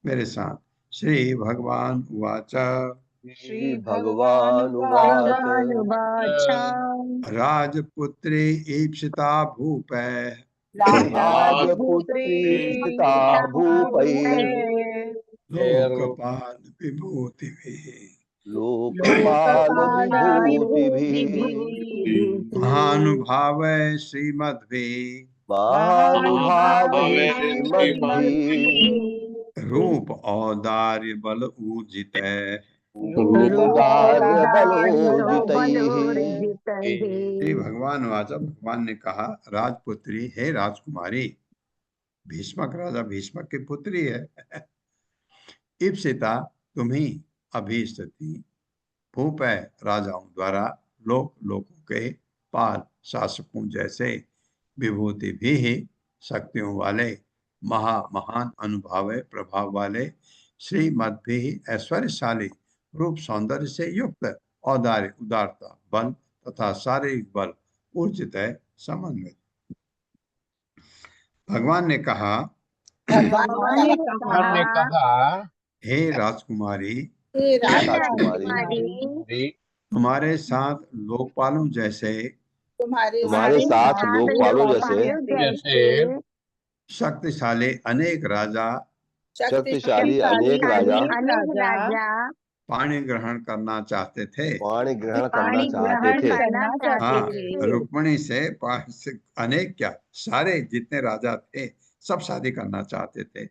Speaker 2: मेरे साथ। श्री भगवान वाचा,
Speaker 5: श्री भगवान वाच
Speaker 2: राजपुत्री ईप्सिता भूप
Speaker 5: राजपुत्री पिता भूपै
Speaker 2: लोकपाल विभूति भी
Speaker 5: लोकपाल विभूतिभिः
Speaker 2: महानुभाव श्रीमद्भि
Speaker 5: महानुभाव श्रीमद्भि
Speaker 2: रूप औदार्य बल ऊर्जित।
Speaker 5: रूपदार्य बलोर्जितैः।
Speaker 2: श्री भगवान वाचा, भगवान ने कहा, राजपुत्री है राजकुमारी, भीष्मक राजा भीष्मक की पुत्री है। ईप्सिता तुम्ही अभीष्टति भूप है राजाओं द्वारा लोकों के पाल शासकों जैसे विभूति भी ही शक्तियों वाले महान अनुभव प्रभाव वाले श्रीमद्भि ऐश्वर्यशाली रूप सौंदर्य से युक्त औदार्य उदारता बल तथा शारीरिक बल ऊर्जित है समन्वित। भगवान ने कहा, हे राजकुमारी, तुम्हारे साथ लोकपालों जैसे
Speaker 5: तुम्हारे साथ लोकपालों जैसे
Speaker 2: शक्तिशाली अनेक राजा पाणी ग्रहण करना चाहते थे।
Speaker 5: पाणी ग्रहण करना चाहते थे।
Speaker 2: हाँ, रुक्मणी से अनेक क्या सारे जितने राजा थे सब शादी करना चाहते थे।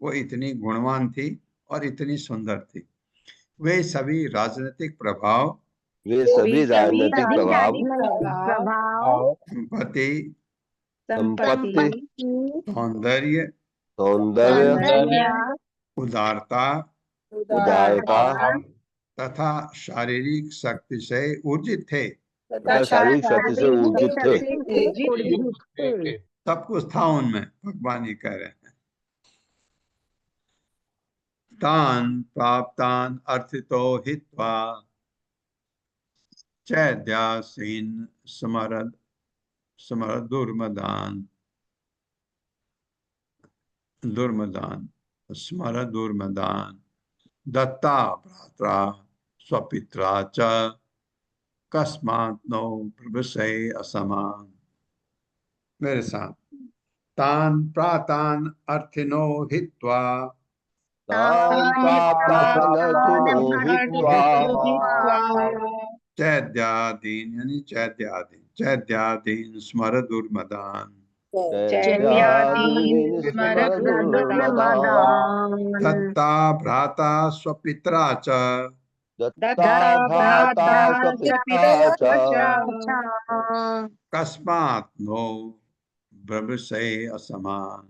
Speaker 2: वो इतनी गुणवान थी और इतनी सुंदर थी। वे सभी राजनीतिक प्रभाव संपत्ति सौंदर्य उदारता तथा शारीरिक शक्ति से ऊर्जित थे। सब कुछ था उनमें, भगवान ही कह रहे हैं। तान प्राप्तान अर्थितो हित्वा चैद्यासीन समरद दुर्मदान स्मर दुर्मदान दत्ता भ्रात्रा स्वपित्रा च कस्मात् नो प्रविशय असमान। मेरे साथ। तान प्रातान अर्थिनो हित्वा चैद्यादीन यानी चैद्यादीन स्मर दुर्मदान दत्ता भ्राता स्वपित्रा च कस्मात् नो ब्रविशय असमान।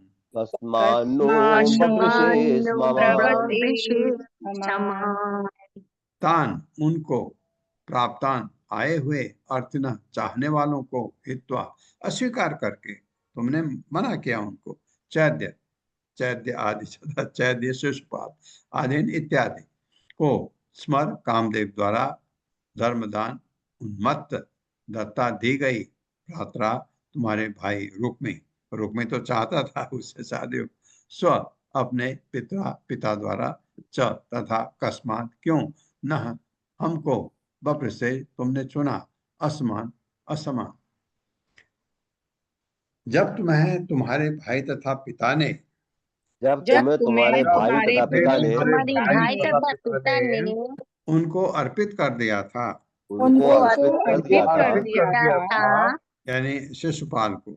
Speaker 2: तान उनको प्राप्तान आए हुए अर्थिना चाहने वालों को हित्वा अस्वीकार करके तुमने मना किया उनको। चैद्य आदि चैद्य शिशुपात आदि इत्यादि को स्मर कामदेव द्वारा धर्मदान उन्मत्त दत्ता दी गई भ्रात्रा तुम्हारे भाई रुक्मी तो चाहता था उससे शादी हो। स्व अपने पिता द्वारा च तथा कस्मात क्यों न हमको बप्र से तुमने चुना असमान असमान। जब तुम्हें तुम्हारे भाई तथा पिता ने
Speaker 5: जब
Speaker 3: जब
Speaker 5: तुम्हें तुम्हारे भाई
Speaker 3: तुम्हारे
Speaker 5: तथा पिता ने
Speaker 3: तुम्हारे भाई तथा पिता ने
Speaker 2: उनको अर्पित कर दिया था,
Speaker 5: उनको अर्पित कर दिया था,
Speaker 3: दिया था,
Speaker 2: यानी शिशुपाल को,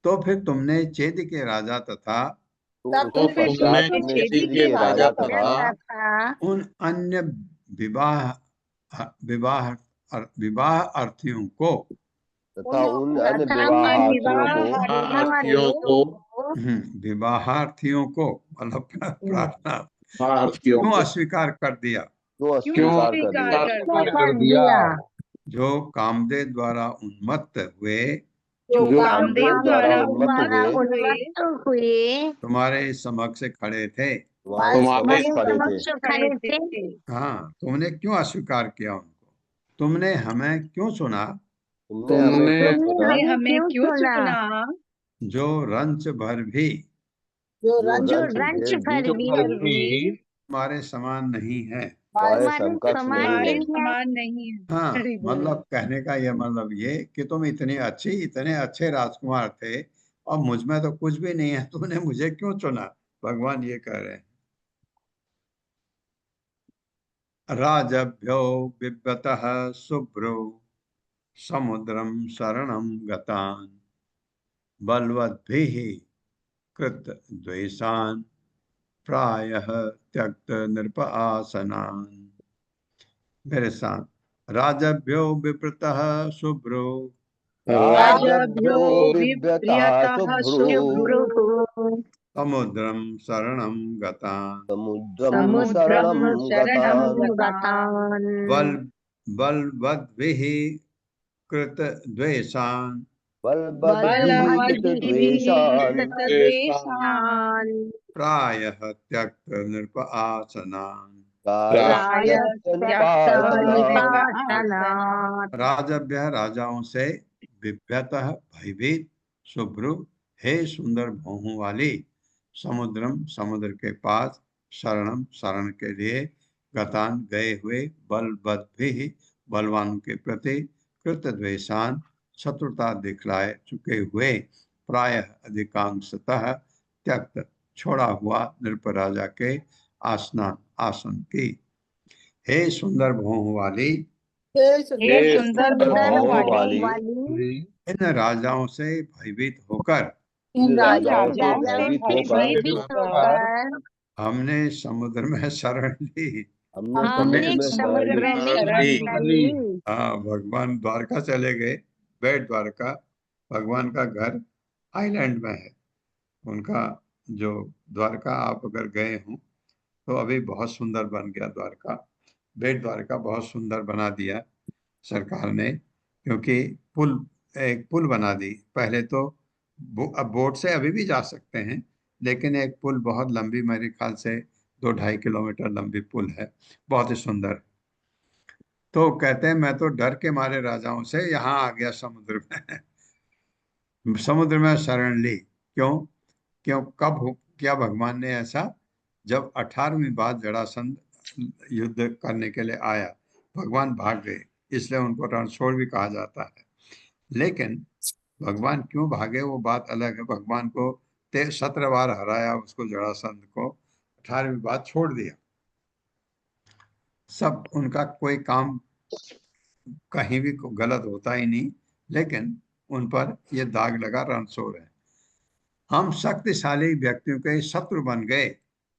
Speaker 2: तो फिर तुमने चेद के राजा तथा
Speaker 5: तो पश्चात तुमने चीद के राजा तथा
Speaker 2: उन अन्य विवाह विवाह विवाह अर्थियों को
Speaker 5: तथा उन अन्य विवाहार्थियों को
Speaker 2: विवाहार्थियों को मतलब प्रार्थना क्यों अस्वीकार कर दिया,
Speaker 5: अस्वीकार कर दिया,
Speaker 2: जो कामदेव द्वारा उन्मत्त हुए
Speaker 3: जो कामदेव द्वारा
Speaker 5: उन्मत्त
Speaker 3: हुए
Speaker 2: तुम्हारे समक्ष खड़े थे।
Speaker 5: तुम्हारे समक्ष खड़े थे।
Speaker 2: हाँ, तुमने क्यों अस्वीकार किया उनको, तुमने हमें क्यों सुना,
Speaker 5: तुमने
Speaker 3: हमें क्यों चुना,
Speaker 2: जो रंच भर भी
Speaker 5: जो रंच भर भी
Speaker 2: तुम्हारे समान नहीं है।
Speaker 5: तुम्हारे समकक्ष नहीं है।
Speaker 3: समान नहीं है।
Speaker 2: हाँ, मतलब कहने का यह मतलब ये कि तुम इतने अच्छे राजकुमार थे और मुझ में तो कुछ भी नहीं है, तुमने मुझे क्यों चुना, भगवान ये कह रहे हैं। राजभ्यो बिब्बतः शुभ्रो समुद्रम शरणं गतान् बलवद्भिः कृत द्वेषान् प्रायः त्यक्त नृप आसनान्। मेरे साथ, राजभ्यो विप्रतः शुभ्रो
Speaker 5: राजभ्यो बिभ्यतः शुभ्रो
Speaker 2: समुद्रम शरणं गतान्
Speaker 5: समुद्रम शरणं गतान्
Speaker 2: बलवद्भिः कृत द्वेषान् प्रायः त्यक्त नृप आसनान्। राजभ्य राजाओं से बिभ्यतः भयभीत शुभ्रु हे सुंदर भौहों वाली समुद्रम समुद्र के पास शरणम शरण के लिए गतान गए हुए बलवद्भिः बलवान के प्रति कृत द्वेषान शत्रुता दिखलाए चुके हुए प्रायः अधिकांशतः त्यक्त छोड़ा हुआ नृप राजा के आसन की। हे सुंदर भौहों वाली इन राजाओं से भयभीत होकर हमने समुद्र में शरण ली। हाँ, भगवान द्वारका चले गए। बेट द्वारका भगवान का घर आइलैंड में है। उनका जो द्वारका आप अगर गए हो तो अभी बहुत सुंदर बन गया द्वारका। बेट द्वारका बहुत सुंदर बना दिया सरकार ने, क्योंकि एक पुल बना दी। पहले तो अब बोट से अभी भी जा सकते हैं, लेकिन एक पुल बहुत लंबी, मेरे ख्याल से 2-2.5 किलोमीटर लंबी पुल है, बहुत ही सुंदर। तो कहते हैं मैं तो डर के मारे राजाओं से यहाँ आ गया समुद्र में समुद्र में शरण ली। क्यों क्या भगवान ने ऐसा, जब 18वीं बार जरासंध युद्ध करने के लिए आया, भगवान भाग गए, इसलिए उनको रणछोड़ भी कहा जाता है। लेकिन भगवान क्यों भागे वो बात अलग है। भगवान को 17 बार हराया उसको, जरासंध को 18वीं बार छोड़ दिया। सब उनका कोई काम कहीं भी गलत होता ही नहीं, लेकिन उन पर ये दाग लगा, रणछोड़ है। हम शक्तिशाली व्यक्तियों के शत्रु बन गए।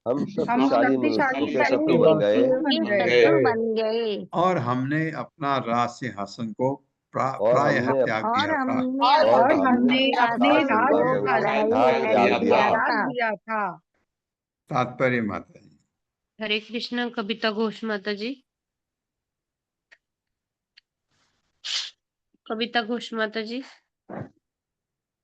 Speaker 5: हम शक्तिशाली मनुष्यों के शत्रु बन गए
Speaker 2: और हमने अपना राज सिंहासन को प्रायः त्याग दिया था।
Speaker 3: और हमने अपने राज त्याग दिया था।
Speaker 2: तात्पर्य माता जी।
Speaker 4: हरे कृष्ण। कविता घोष माता जी। कविता घोष माता जी।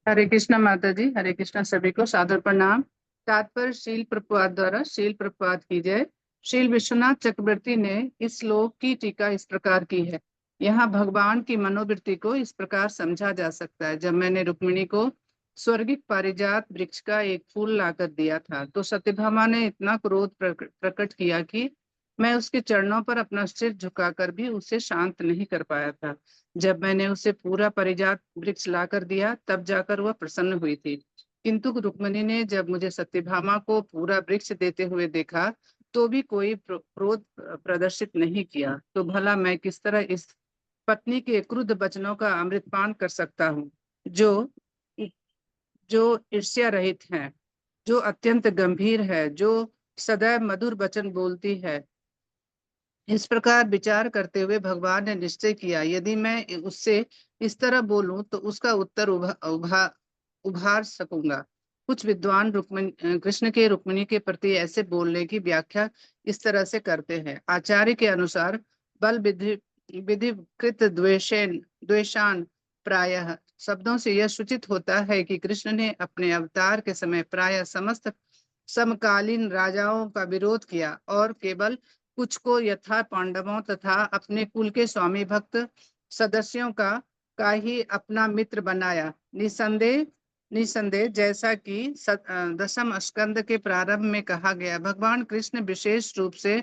Speaker 9: हरे कृष्णा माता जी। हरे कृष्णा सभी को सादर प्रणाम। तात्पर्य शील प्रभुपाद द्वारा। शील प्रभुपाद की जय। शील विश्वनाथ चक्रवर्ती ने इस श्लोक की टीका इस प्रकार की है। यहाँ भगवान की मनोवृत्ति को इस प्रकार समझा जा सकता है। जब मैंने रुक्मिणी को स्वर्गिक पारिजात वृक्ष का एक फूल लाकर दिया था तो सत्यभामा ने इतना क्रोध प्रकट किया कि मैं उसके चरणों पर अपना सिर झुकाकर भी उसे शांत नहीं कर पाया था। जब मैंने उसे पूरा पारिजात वृक्ष लाकर दिया तब जाकर वह प्रसन्न हुई थी, किंतु रुक्मिणी ने जब मुझे सत्यभामा को पूरा वृक्ष देते हुए देखा तो भी कोई क्रोध प्रदर्शित नहीं किया। तो भला मैं किस तरह इस पत्नी के क्रुद्ध वचनों का अमृतपान कर सकता हूँ, जो ईर्ष्या रहित है, जो अत्यंत गंभीर है, जो सदैव मधुर वचन बोलती है। इस प्रकार विचार करते हुए भगवान ने निश्चय किया, यदि मैं उससे इस तरह बोलूं तो उसका उत्तर उभार सकूंगा। कुछ विद्वान कृष्ण के रुक्मिणी के प्रति ऐसे बोलने की व्याख्या इस तरह से करते हैं। आचार्य के अनुसार बल विधिकृत द्वेषान प्रायः शब्दों से यह सूचित होता है कि कृष्ण ने अपने अवतार के समय प्रायः समस्त समकालीन राजाओं का विरोध किया और केवल कुछ को यथा पांडवों तथा अपने कुल के स्वामी भक्त सदस्यों का ही अपना मित्र बनाया। निसंदेह जैसा कि दशम स्कंद के प्रारंभ में कहा गया, भगवान कृष्ण विशेष रूप से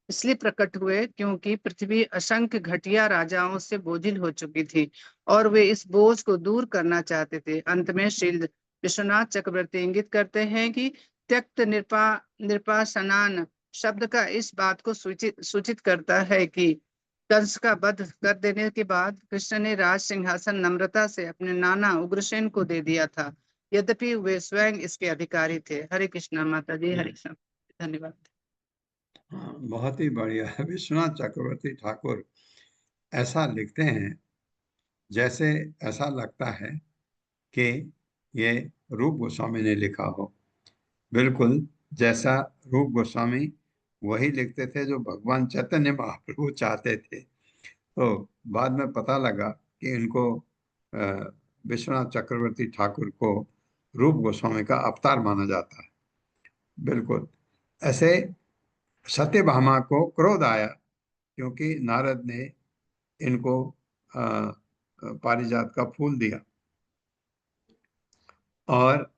Speaker 9: इसलिए प्रकट हुए क्योंकि पृथ्वी असंख्य घटिया राजाओं से बोझिल हो चुकी थी और वे इस बोझ को दूर करना चाहते थे। अंत में श्री विश्वनाथ चक्रवर्ती इंगित करते हैं कि त्यक्त निर्पासनान शब्द का इस बात को सूचित करता है कि कंस का वध कर देने के बाद कृष्ण ने राज सिंहासन नम्रता से अपने नाना उग्रसेन को दे दिया था, यद्यपि वे स्वयं इसके अधिकारी थे। हरे कृष्णा माता जी, हरे कृष्ण। धन्यवाद।
Speaker 2: हाँ, बहुत ही बढ़िया है। विश्वनाथ चक्रवर्ती ठाकुर ऐसा लिखते हैं जैसे ऐसा लगता है कि ये रूप गोस्वामी ने लिखा हो। बिल्कुल जैसा रूप गोस्वामी वही लिखते थे जो भगवान चैतन्य महाप्रभु चाहते थे। तो बाद में पता लगा कि इनको विश्वनाथ चक्रवर्ती ठाकुर को रूप गोस्वामी का अवतार माना जाता है। बिल्कुल ऐसे सत्यभामा को क्रोध आया क्योंकि नारद ने इनको पारिजात का फूल दिया और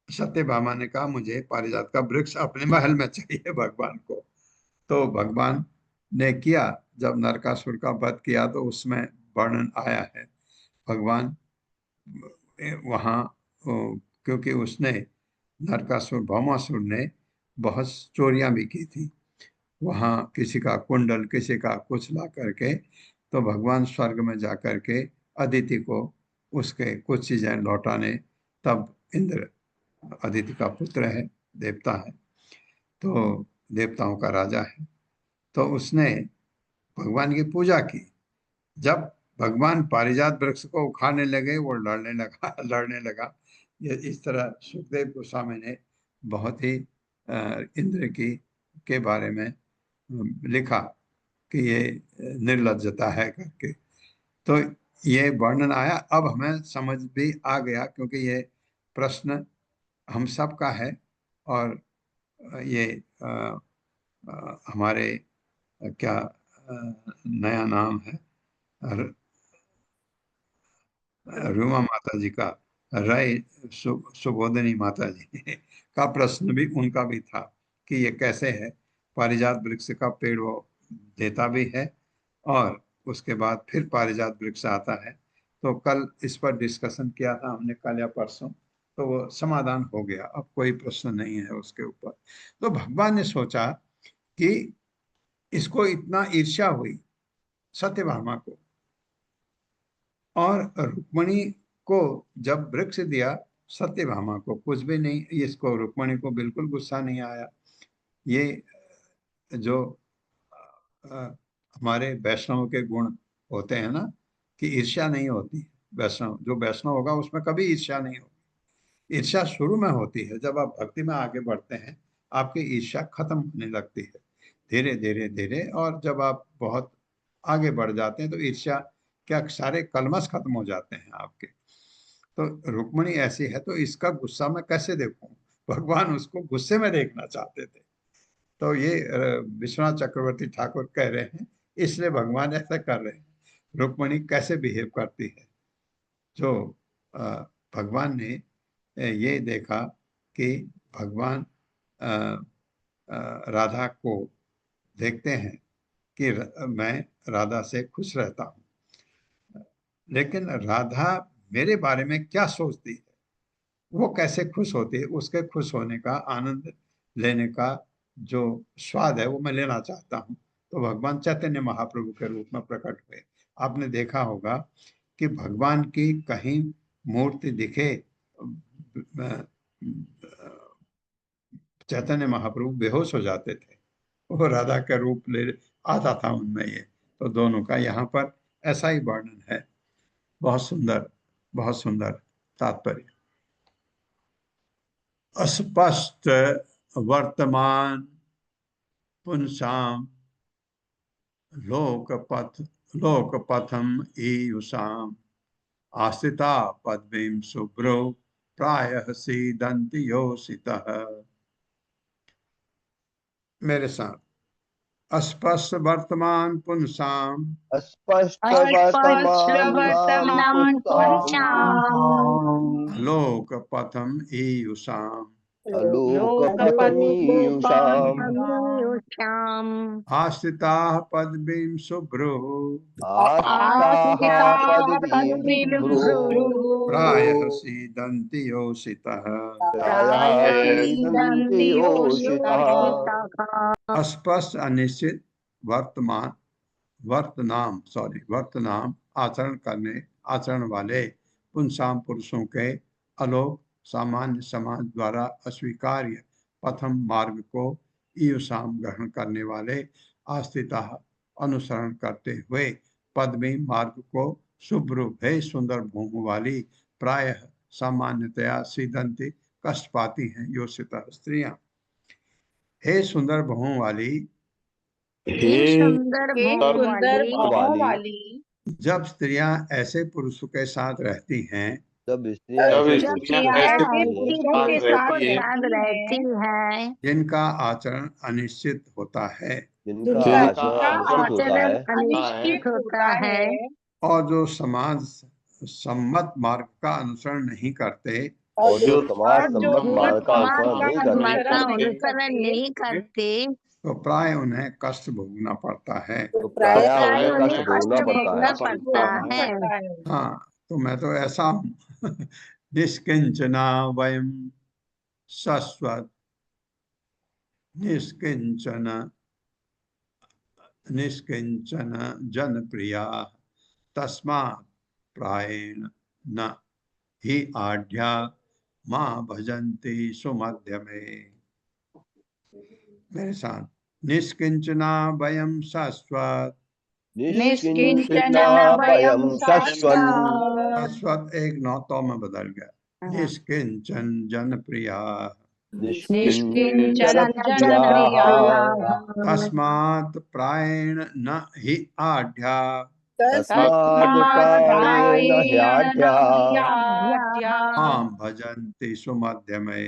Speaker 2: सत्यभामा ने कहा मुझे पारिजात का वृक्ष अपने महल में चाहिए भगवान को। तो भगवान ने किया, जब नरकासुर का वध किया तो उसमें वर्णन आया है। भगवान वहाँ क्योंकि उसने नरकासुर भौमासुर ने बहुत चोरियां भी की थी, वहाँ किसी का कुंडल किसी का कुछ ला करके, तो भगवान स्वर्ग में जा करके अदिति को उसके कुछ चीजें लौटाने, तब इंद्र अदिति का पुत्र है, देवता है, तो देवताओं का राजा है, तो उसने भगवान की पूजा की। जब भगवान पारिजात वृक्ष को उखाड़ने लगे वो लड़ने लगा। ये इस तरह सुखदेव गोस्वामी ने बहुत ही इंद्र के बारे में लिखा कि ये निर्लज्जता है करके। तो ये वर्णन आया, अब हमें समझ भी आ गया क्योंकि ये प्रश्न हम सब का है और ये हमारे क्या नया नाम है रूमा माता जी का, राय सुबोधनी माता जी का प्रश्न भी उनका भी था कि ये कैसे है, पारिजात वृक्ष का पेड़ वो देता भी है और उसके बाद फिर पारिजात वृक्ष आता है। तो कल इस पर डिस्कशन किया था हमने, कल या परसों, तो वो समाधान हो गया, अब कोई प्रश्न नहीं है उसके ऊपर। तो भगवान ने सोचा कि इसको इतना ईर्ष्या हुई सत्यभामा को, और रुक्मणी को जब वृक्ष दिया, सत्यभामा को कुछ भी नहीं, इसको रुक्मणी को बिल्कुल गुस्सा नहीं आया। ये जो हमारे वैष्णव के गुण होते हैं ना कि ईर्ष्या नहीं होती। वैष्णव जो वैष्णव होगा उसमें कभी ईर्ष्या नहीं होगी। ईर्ष्या शुरू में होती है, जब आप भक्ति में आगे बढ़ते हैं आपकी ईर्ष्या खत्म होने लगती है धीरे धीरे धीरे, और जब आप बहुत आगे बढ़ जाते हैं तो ईर्ष्या क्या सारे कलमश खत्म हो जाते हैं आपके। तो रुक्मणी ऐसी है तो इसका गुस्सा मैं कैसे देखूं, भगवान उसको गुस्से में देखना चाहते थे। तो ये विश्वनाथ चक्रवर्ती ठाकुर कह रहे हैं इसलिए भगवान ऐसा कर रहे हैं। रुक्मणी कैसे बिहेव करती है। जो भगवान ने ये देखा कि भगवान राधा को देखते हैं कि मैं राधा से खुश रहता हूँ, लेकिन राधा मेरे बारे में क्या सोचती है, वो कैसे खुश होती है, उसके खुश होने का आनंद लेने का जो स्वाद है वो मैं लेना चाहता हूँ। तो भगवान चैतन्य महाप्रभु के रूप में प्रकट हुए। आपने देखा होगा कि भगवान की कहीं मूर्ति दिखे, चैतन्य महाप्रभु बेहोश हो जाते थे, वो राधा का रूप ले आता था उनमें। ये तो दोनों का यहाँ पर ऐसा ही वर्णन है। बहुत सुंदर तात्पर्य। अस्पष्ट वर्तमान पुंसाम लोकपथम ईयुषाम आस्थिता पद्मीं शुभ्रो प्रायः सीदन्ति योषितः। मेरे साथ, अस्पष्ट वर्तमान पुंसाम
Speaker 5: अस्पष्ट वर्तमान
Speaker 2: लोकपथम ईयुषाम
Speaker 3: लोकपथमीयुषाम्
Speaker 2: आस्थिता पद्मीं शुभ्रो प्रायः सीदन्ति योषितः। अस्पष्ट अनिश्चित वर्तनाम आचरण वाले पुंसाम पुरुषों के अलोक सामान्य समाज द्वारा अस्वीकार्य प्रथम मार्ग को ईयुषाम ग्रहण करने वाले आस्थिता अनुसरण करते हुए पद्मी मार्ग को शुभ्र भय सुंदर भूमि वाली प्रायः सामान्यतया सीदंती कष्ट पाती हैं योषिता स्त्रियां। हे सुंदर भौं वाली, जब स्त्रियां ऐसे पुरुषों के साथ रहती हैं, जिनका आचरण अनिश्चित होता है, और जो समाज सम्मत मार्ग का अनुसरण नहीं करते, तो प्राय उन्हें कष्ट भोगना पड़ता है। हाँ, तो मैं तो ऐसा हूँ। निष्किंचना वयम शाश्वत निष्किंचन जनप्रिया तस्मात् प्रायेण न ही आढ्या मां भजन्ति सुमध्यमे। मेरे साथ, निष्किंचना वयम शाश्वत, शाश्वत एक नौतों में बदल गया, निष्किंचन जनप्रिया तस्मात् प्रायेण न हि आढ्या मां भजन्ति सुमध्यमे।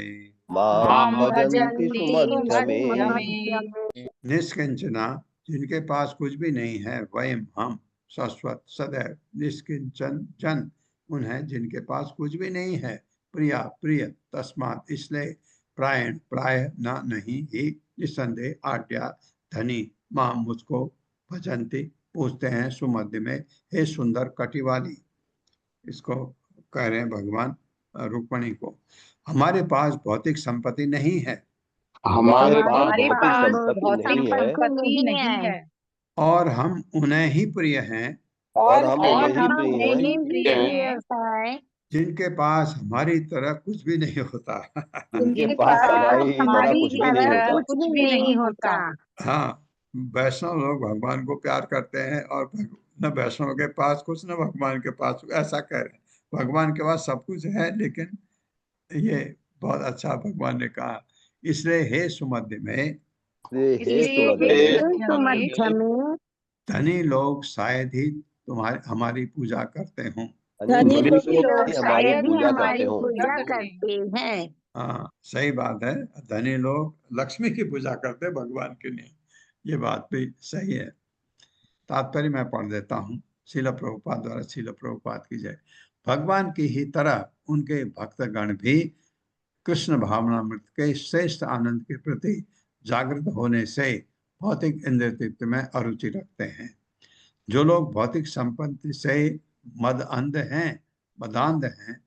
Speaker 2: निष्किंचना, जिनके पास कुछ भी नहीं है, वयम हम, शाश्वत सदैव, निष्किंचन जन, उन्हें जिनके पास कुछ भी नहीं है, प्रिया प्रिय, तस्मात् इसलिए, प्रायण प्राय न नहीं ही निसंदेह, आज्ञा धनी, मां मुझको, भजन्ति पूछते हैं, सुमध्य में, हे सुंदर कटी वाली। इसको कह रहे हैं भगवान रुक्मिणी को। हमारे पास भौतिक संपत्ति नहीं है,
Speaker 5: हमारे पास भौतिक संपत्ति नहीं है,
Speaker 2: और हम उन्हें ही प्रिय हैं, जिनके पास हमारी तरह कुछ भी नहीं होता।
Speaker 5: जिनके पास हमारी तरह कुछ भी नहीं होता।
Speaker 2: हाँ, वैष्णव लोग भगवान को प्यार करते हैं, और न वैष्णव के पास कुछ, न भगवान के पास, ऐसा कह रहे हैं। भगवान के पास सब कुछ है, लेकिन ये बहुत अच्छा भगवान ने कहा। इसलिए हे सुमध्य में, धनी लोग शायद ही हमारी पूजा करते हों। हाँ, सही बात है, धनी लोग लक्ष्मी की पूजा करते, भगवान की नहीं। ये बात भी सही है। तात्पर्य मैं पढ़ देता हूँ। श्रील प्रभुपाद द्वारा श्रील प्रभुपाद की जय। भगवान की ही तरह उनके भक्तगण भी कृष्ण भावनामृत के श्रेष्ठ आनंद के प्रति जागृत होने से भौतिक इंद्रिय तृप्ति में अरुचि रखते हैं। जो लोग भौतिक संपत्ति से मदांध हैं,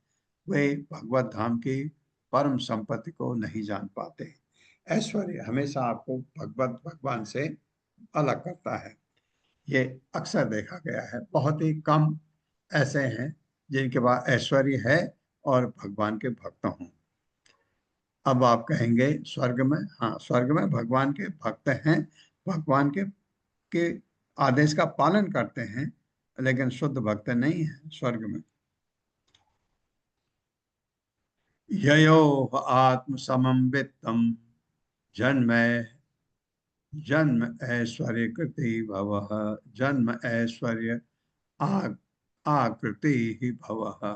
Speaker 2: वे भगवत धाम की परम संपत्ति को नहीं जान पाते। ऐश्वर्य हमेशा आपको भगवान से अलग करता है। ये अक्सर देखा गया है। बहुत ही कम ऐसे हैं जिनके पास ऐश्वर्य है और भगवान के भक्त हों। अब आप कहेंगे स्वर्ग में, हाँ, स्वर्ग में भगवान के भक्त हैं, भगवान के आदेश का पालन करते हैं, लेकिन शुद्ध भक्त नहीं है स्वर्ग में। ययो आत्म समम वित्तम जन्म ऐश्वर्य कृति भवः, जन्म ऐश्वर्य आकृति ही भवः।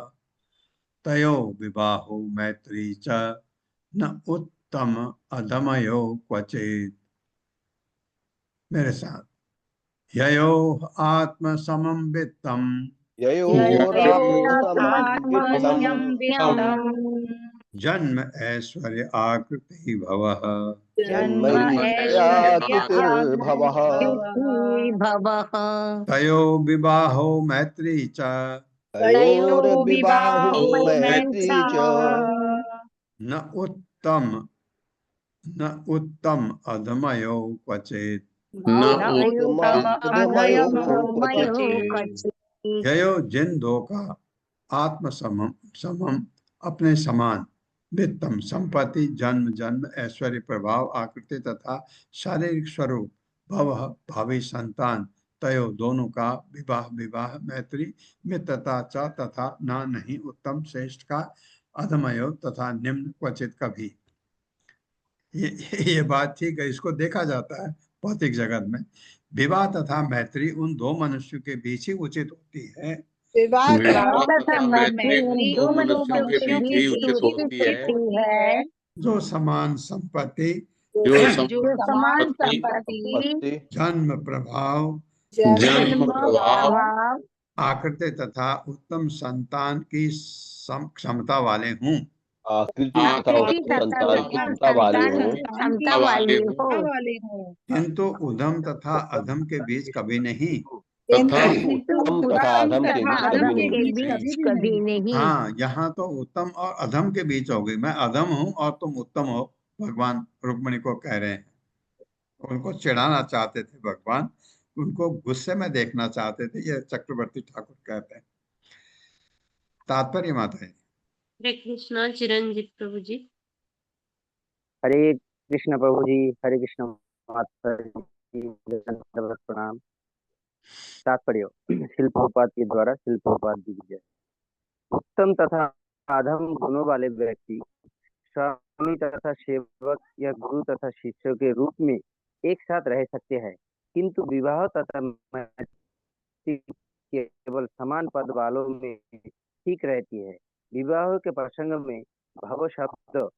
Speaker 2: तयो विबाहो मैत्री च न उत्तम अधमयो क्वचित्। मेरे साथ, ययो आत्म समम वित्तम जन्म ऐश्वर्य आकृति भवः, तयो विबाहो मैत्री च न उत्तम अधमयो क्वचित्। ययो जिन दो का आत्म समम अपने समान, वित्तम संपत्ति, जन्म ऐश्वर्य प्रभाव आकृति तथा शारीरिक स्वरूप, भव भावी संतान, तयो दोनों का विवाह मैत्री मित्रता च तथा ना नहीं उत्तम श्रेष्ठ का, अधमयो तथा निम्न क्वचित कभी। ये बात ठीक है, इसको देखा जाता है भौतिक जगत में। विवाह तथा मैत्री उन दो मनुष्यों के बीच ही उचित होती है।
Speaker 3: विवाह तथा मैत्री उन दो मनुष्यों के बीच ही उचित होती है
Speaker 2: जो समान संपत्ति, जन्म प्रभाव, आकृति तथा उत्तम संतान की क्षमता वाले हूँ। किंतु उधम तथा अधम के बीच कभी नहीं। हाँ, यहाँ तो उत्तम और अधम के बीच हो गई। मैं अधम हूँ और तुम उत्तम हो, भगवान रुक्मिणी को कह रहे हैं। उनको चिढ़ाना चाहते थे भगवान, उनको गुस्से में देखना चाहते थे, ये चक्रवर्ती ठाकुर कहते हैं। तात्पर्य माता है।
Speaker 4: हरे कृष्णा चिरंजीत प्रभु जी।
Speaker 10: हरे कृष्ण प्रभु जी, हरे कृष्ण माता जी, प्रणाम। तात्पर्य, शिल प्रभुपाद के द्वारा शिल प्रभुपाद जी की जय। उत्तम तथा अधम गुणों वाले व्यक्ति स्वामी तथा सेवक या गुरु तथा शिष्य के रूप में एक साथ रह सकते हैं, किंतु विवाह तथा मैत्री केवल समान पद वालों में ठीक रहती है। विवाह के प्रसंग में भव शब्द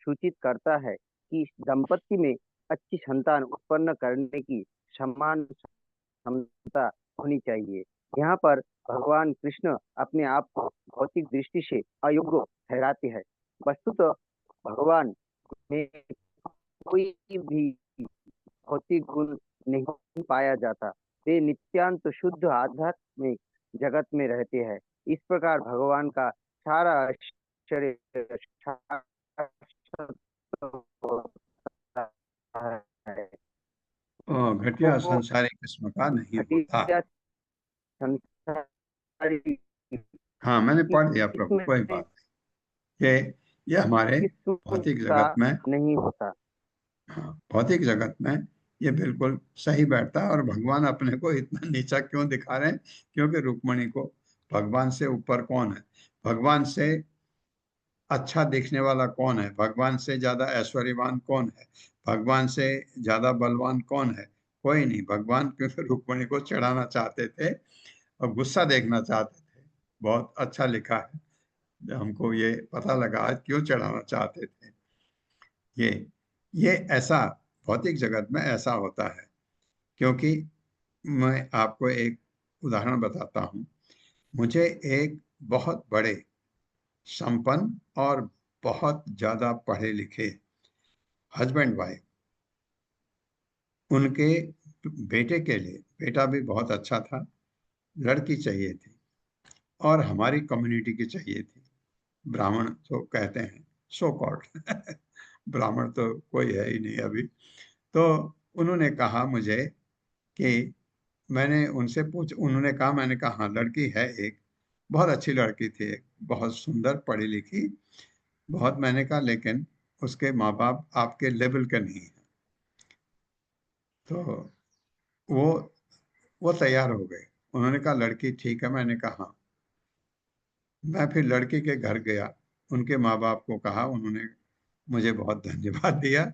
Speaker 10: सूचित करता है कि दंपति में अच्छी संतान उत्पन्न करने की समान क्षमता होनी चाहिए। यहाँ पर भगवान कृष्ण अपने आप को भौतिक दृष्टि से अयोग्य ठहराते हैं। वस्तुतः भगवान में कोई भी भौतिक गुण नहीं पाया जाता, वे नित्यांत शुद्ध आध्यात्मिक जगत में रहते हैं। इस प्रकार भगवान का सारा आश्चर्य
Speaker 2: घटिया संसारिक किस्म का नहीं होता। हाँ, मैंने पढ़ दिया प्रभु, कोई बात नहीं। ये हमारे भौतिक जगत में
Speaker 10: नहीं होता।
Speaker 2: हाँ, भौतिक जगत में ये बिल्कुल सही बैठता है। और भगवान अपने को इतना नीचा क्यों दिखा रहे हैं? क्योंकि रुक्मिणी को भगवान से ऊपर कौन है? भगवान से अच्छा दिखने वाला कौन है? भगवान से ज्यादा ऐश्वर्यवान कौन है? भगवान से ज्यादा बलवान कौन है? कोई नहीं। भगवान क्योंकि रुक्मिणी को चढ़ाना चाहते थे और गुस्सा देखना चाहते थे। बहुत अच्छा लिखा है, हमको ये पता लगा क्यों चढ़ाना चाहते थे। ये ऐसा भौतिक जगत में ऐसा होता है। क्योंकि मैं आपको एक उदाहरण बताता हूँ। मुझे एक बहुत बड़े संपन्न और बहुत ज्यादा पढ़े लिखे हस्बैंड वाइफ, उनके बेटे के लिए, बेटा भी बहुत अच्छा था, लड़की चाहिए थी और हमारी कम्युनिटी की चाहिए थी। ब्राह्मण तो कहते हैं, सो कॉल्ड ब्राह्मण तो कोई है ही नहीं अभी। तो उन्होंने कहा मुझे कि मैंने उनसे उन्होंने कहा, मैंने कहा हाँ लड़की है, एक बहुत अच्छी लड़की थी, एक बहुत सुंदर पढ़ी लिखी बहुत। मैंने कहा लेकिन उसके माँ बाप आपके लेवल के नहीं है। तो वो तैयार हो गए। उन्होंने कहा लड़की ठीक है। मैंने कहा हाँ। मैं फिर लड़की के घर गया, उनके माँ बाप को कहा, उन्होंने मुझे बहुत धन्यवाद दिया।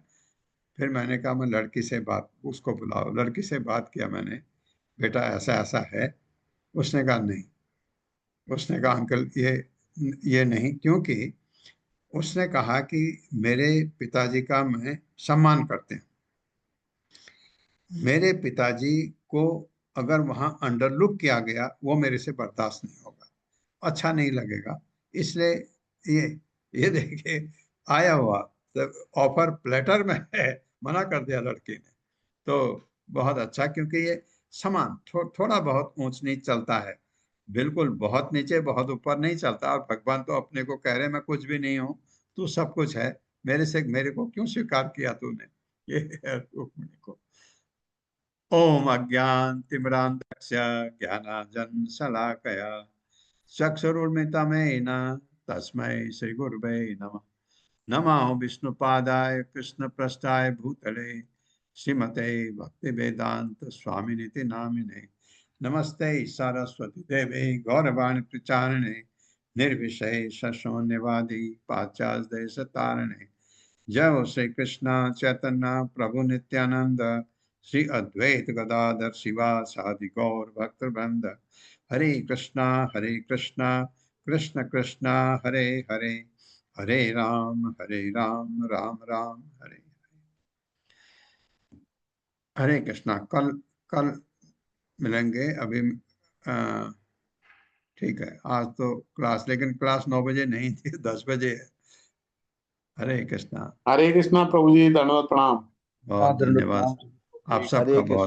Speaker 2: फिर मैंने कहा मैं लड़की से उसको बुलाओ। लड़की से बात किया मैंने, बेटा ऐसा ऐसा है। उसने कहा नहीं, उसने कहा अंकल ये नहीं, क्योंकि उसने कहा कि मेरे पिताजी का मैं सम्मान करते हैं, मेरे पिताजी को अगर वहां अंडरलुक किया गया वो मेरे से बर्दाश्त नहीं होगा, अच्छा नहीं लगेगा। इसलिए ये देखिए आया हुआ ऑफर प्लेटर में है, मना कर दिया लड़की ने। तो बहुत अच्छा, क्योंकि ये समान थोड़ा बहुत ऊंच नीच चलता है, बिल्कुल बहुत नीचे बहुत ऊपर नहीं चलता। और भगवान तो अपने को कह रहे मैं कुछ भी नहीं हूँ, तू सब कुछ है, मेरे को क्यों स्वीकार किया तूने, ये है रुक्मिणी को। ओम अज्ञानतिमिरान्धस्य ज्ञानाञ्जनशलाकया चक्षुरुन्मिलितमेन तस्मै श्रीगुरवे नमः। नमो विष्णुपादाय कृष्णपृष्ठाय भूतले श्रीमते भक्तिवेदांत स्वामिनिति नामिने। नमस्ते सरस्वती देवे गौरवाणी प्रचारिणे निर्विशेष शून्यवादी पाश्चात्य देशतारिणे। जय हो श्री कृष्ण चैतन्य प्रभु नित्यानंद श्री अद्वैत गदाधर शिवासादि गौर भक्तवृंद। हरे कृष्णा कृष्ण कृष्णा हरे हरे, हरे राम राम राम हरे हरे कृष्णा। कल मिलेंगे। अभी ठीक है, आज तो क्लास, लेकिन क्लास 9 बजे नहीं थी, 10 बजे है। हरे कृष्णा।
Speaker 11: हरे कृष्णा प्रभु जी, दंडवत प्रणाम।
Speaker 2: बहुत धन्यवाद आप सबका। बहुत